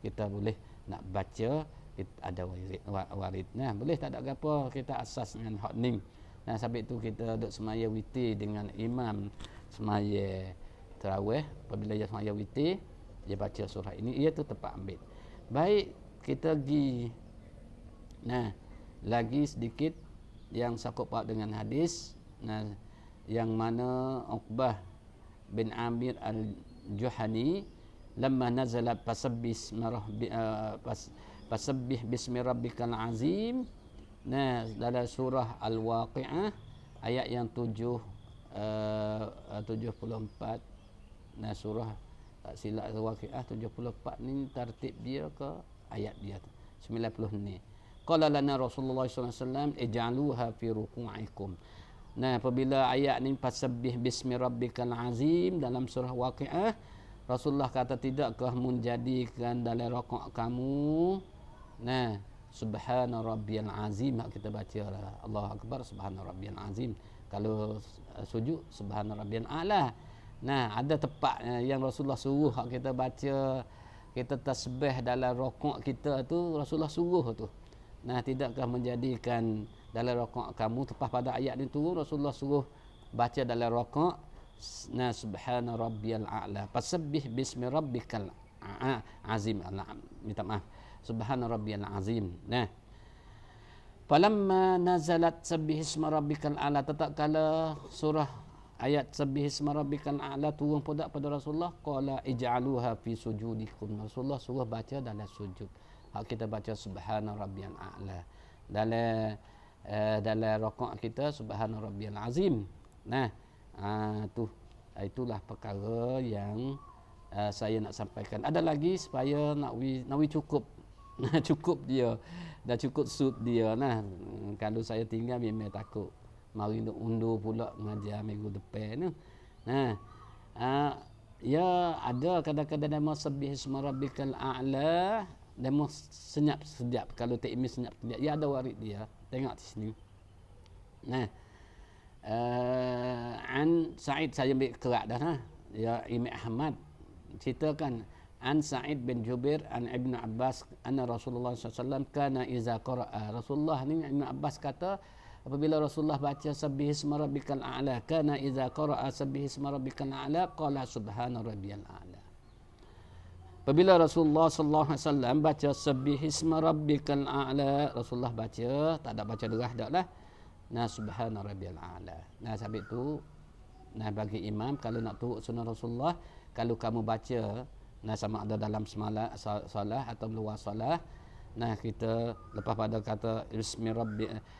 kita boleh nak baca kita ada warid. Boleh tak ada gapo kita asas dengan hak ning. Sampai tu kita duduk semaya witir dengan imam semaya tarawih, apabila dia sembahyang witir, dia baca surah ini, ia tu tempat ambil. Baik, kita pergi. Nah, lagi sedikit yang sangkut paut dengan hadis, nah, yang mana Uqbah bin Amir al-Juhani lamma nazala fasabbih bismi rabbikal azim, nah, dalam surah Al-Waqi'ah ayat yang 74. Nah, surah tak silap Al-Waqi'ah 74 ni tertib dia ke ayat dia 90 ni. Qala lana Rasulullah sallallahu alaihi wasallam ij'aluha fi ruku'ikum. Nah, apabila ayat ni fasabbih bismi rabbikal azim dalam surah Waqi'ah, Rasulullah kata, tidakkah menjadikan dalam rakaat kamu, nah, subhana rabbiyal azim, kita baca lah Allahu akbar subhana rabbiyal azim. Kalau sujud subhana rabbiyal a'la. Nah, ada tempat yang Rasulullah suruh kita baca, kita tasbih dalam rakaat kita tu, Rasulullah suruh tu. Nah, tidakkah menjadikan dalam rakaat kamu, tepat pada ayat ni turun, Rasulullah suruh baca dalam rakaat, nah, subhana rabbiyal a'la, fasabbih bismi rabbikal azim. Minta maaf, subhana rabbiyal azim. Nah, falamma nazalat sabbih isma rabbikal a'la, tatkala surah ayat sabbih isma rabbikal a'la turun pada Rasulullah, qala ij'aluha fi sujudikum. Rasulullah suruh baca dalam sujud. Hak kita baca subhana rabbiyal a'la dalam rakaat kita, subhana rabbiyal azim. Nah, itulah perkara yang saya nak sampaikan. Ada lagi supaya nak cukup cukup dia, dah cukup suit dia. Nah, kalau saya tinggal memang takut mari nak undur pula mengajar minggu depan ni. Nah, ya, ada kadang-kadang demo sabbih isma rabbikal a'la, demo senyap kalau tak imi senyap. Ya, ada warid dia. Tengok di sini. Nah, an Sa'id, saya ambil kerak dah, ha. Ya, Imam Ahmad ceritakan an Sa'id bin Jubair an Ibn Abbas anna Rasulullah SAW kana iza qara'a. Rasulullah ni, Ibn Abbas kata, apabila Rasulullah baca sabbih isma rabbikal a'la, kana iza qara'a sabbih isma rabbikal a'la qala subhana rabbiyal a'la. Apabila Rasulullah sallallahu alaihi wasallam baca sabbih isma rabbikal a'la, Rasulullah baca, tak ada baca derah dak lah. Nah, subhana rabbiyal a'la. Nah, sabit tu, nah, bagi imam kalau nak turut sunnah Rasulullah, kalau kamu baca, nah, sama ada dalam solat atau luar solat, nah, kita lepas pada kata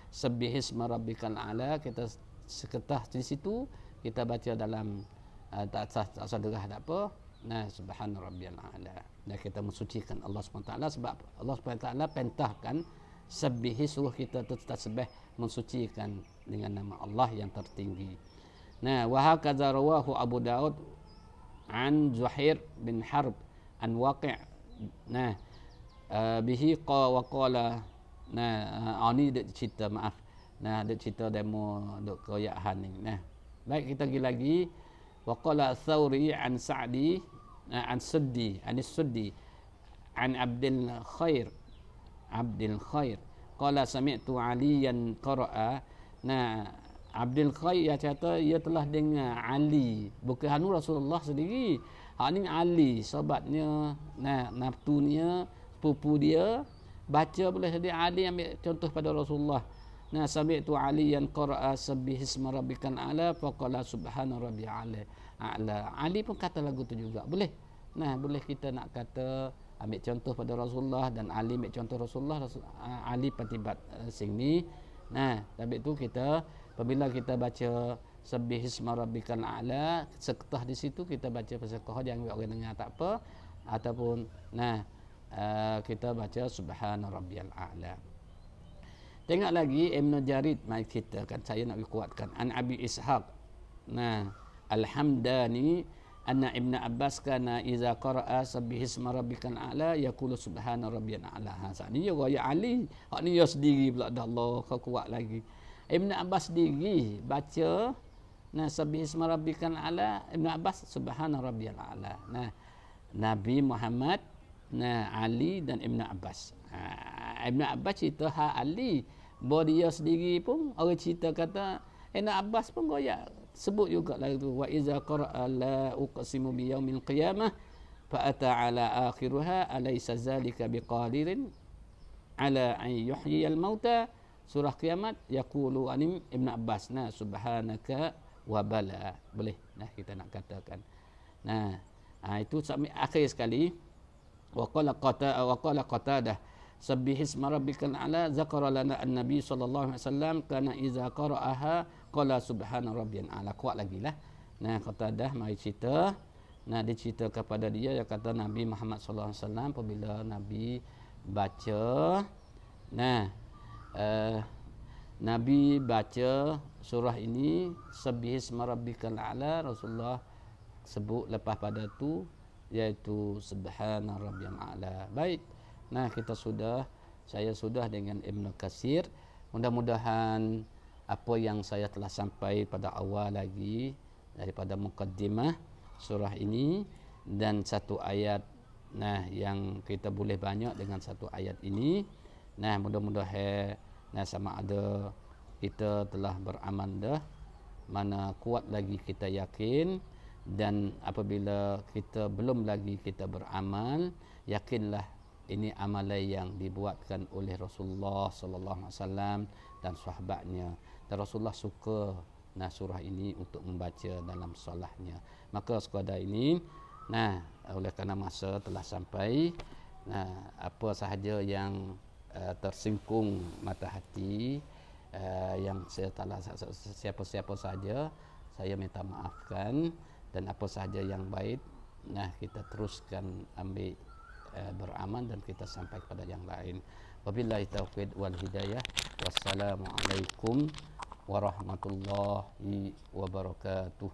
sabbih isma rabbikal a'la, kita seketah di situ kita baca dalam tak sah derah tak apa. Nah, subhana rabbiyal a'la. Dan kita mensucikan Allah SWT, sebab Allah SWT perintahkan sabbihi, suruh kita tu tasbih, mensucikan dengan nama Allah yang tertinggi. Nah, wa hakadza rawahu Abu Daud an Zuhair bin Harb an Waqi'. Nah, bihi wa qala, nah, ni dia cerita, maaf. Nah, dia cerita demo dok koyahan ni. Nah, baik, kita pergi lagi. Wa qala Thawri an Sa'di an Suddi an Abdul Khair qala sami'tu Aliyan qara'a. Nah, Abdul Khair ya kata ia telah dengar Ali, bukan hanu Rasulullah sendiri. Hak ni Ali, sahabatnya, nah, naftunya, sepupu dia baca boleh. Jadi Ali ambil contoh pada Rasulullah. Nah, sami'tu Aliyan qara'a sabbih isma rabbikal a'la faqala subhana rabbiyal a'la. Ali pun kata lagu tu juga boleh. Nah, boleh kita nak kata ambil contoh pada Rasulullah, dan Ali ambil contoh Rasulullah, Ali patibat sini. Nah, tapi tu kita apabila kita baca sabbih isma rabbikal a'la, seketah di situ kita baca persekah, jangan orang dengar tak apa, ataupun nah, kita baca subhana rabbiyal a'la. Tengok lagi Ibn Jarid, mari kita kan, saya nak kuatkan an Abi Ishaq, nah, Al-Hamdani anna Ibn Abbas kana iza qara'a sabbih isma rabbikal a'la yaqulu subhana rabbiyal a'la. Ha, ni ya raya Ali, hak ni ya sendiri pula dah, Allah kau kuat lagi. Ibn Abbas sendiri baca, nah, sabbih isma rabbikal a'la, Ibn Abbas subhana rabbiyal a'la. Nah, Nabi Muhammad, nah, Ali dan Ibn Abbas. Ibn Abbas cerita Ali, bahawa dia sendiri pun orang cerita kata Ibn Abbas pun goyak sebut juga lagi tu, wa iza qara'a la uqsimu bi yaumil qiyamah fa ata ala akhiruha alaysa zalika biqadirin ala an yuhyiyal mauta. Surah Kiamat yaqulu anim Ibn Abbas, nah subhanaka wa bala. Boleh nah kita nak katakan. Nah, itu sampai akhir sekali. Wa qala Qatadah sabbihisma rabbikal a'la zakara lana an-nabi sallallahu alaihi wasallam kana iza qara'aha qala subhana rabbiyal a'la. Kuat lagi lah. Nah, Qatadah mari cerita. Nah, dia cerita kepada dia, dia kata Nabi Muhammad sallallahu alaihi wasallam apabila Nabi baca, Nabi baca surah ini, sabbihisma rabbikal a'la, Rasulullah sebut lepas pada tu iaitu subhana rabbiyal a'la. Baik. Nah, saya sudah dengan Ibn Katsir. Mudah-mudahan apa yang saya telah sampai pada awal lagi daripada mukaddimah surah ini dan satu ayat, yang kita boleh banyak dengan satu ayat ini. Mudah-mudahan sama ada kita telah beramal dah, mana kuat lagi kita yakin, dan apabila kita belum lagi kita beramal, yakinlah ini amalan yang dibuatkan oleh Rasulullah sallallahu alaihi wasallam dan sahabatnya, dan Rasulullah suka surah ini untuk membaca dalam solatnya. Maka sekadar ini, oleh kerana masa telah sampai, apa sahaja yang tersingkung mata hati, yang saya telah siapa-siapa saja, saya minta maafkan, dan apa sahaja yang baik, kita teruskan ambil beramal dan kita sampai kepada yang lain. Wabillahi taufiq wal hidayah. Wassalamualaikum warahmatullahi wabarakatuh.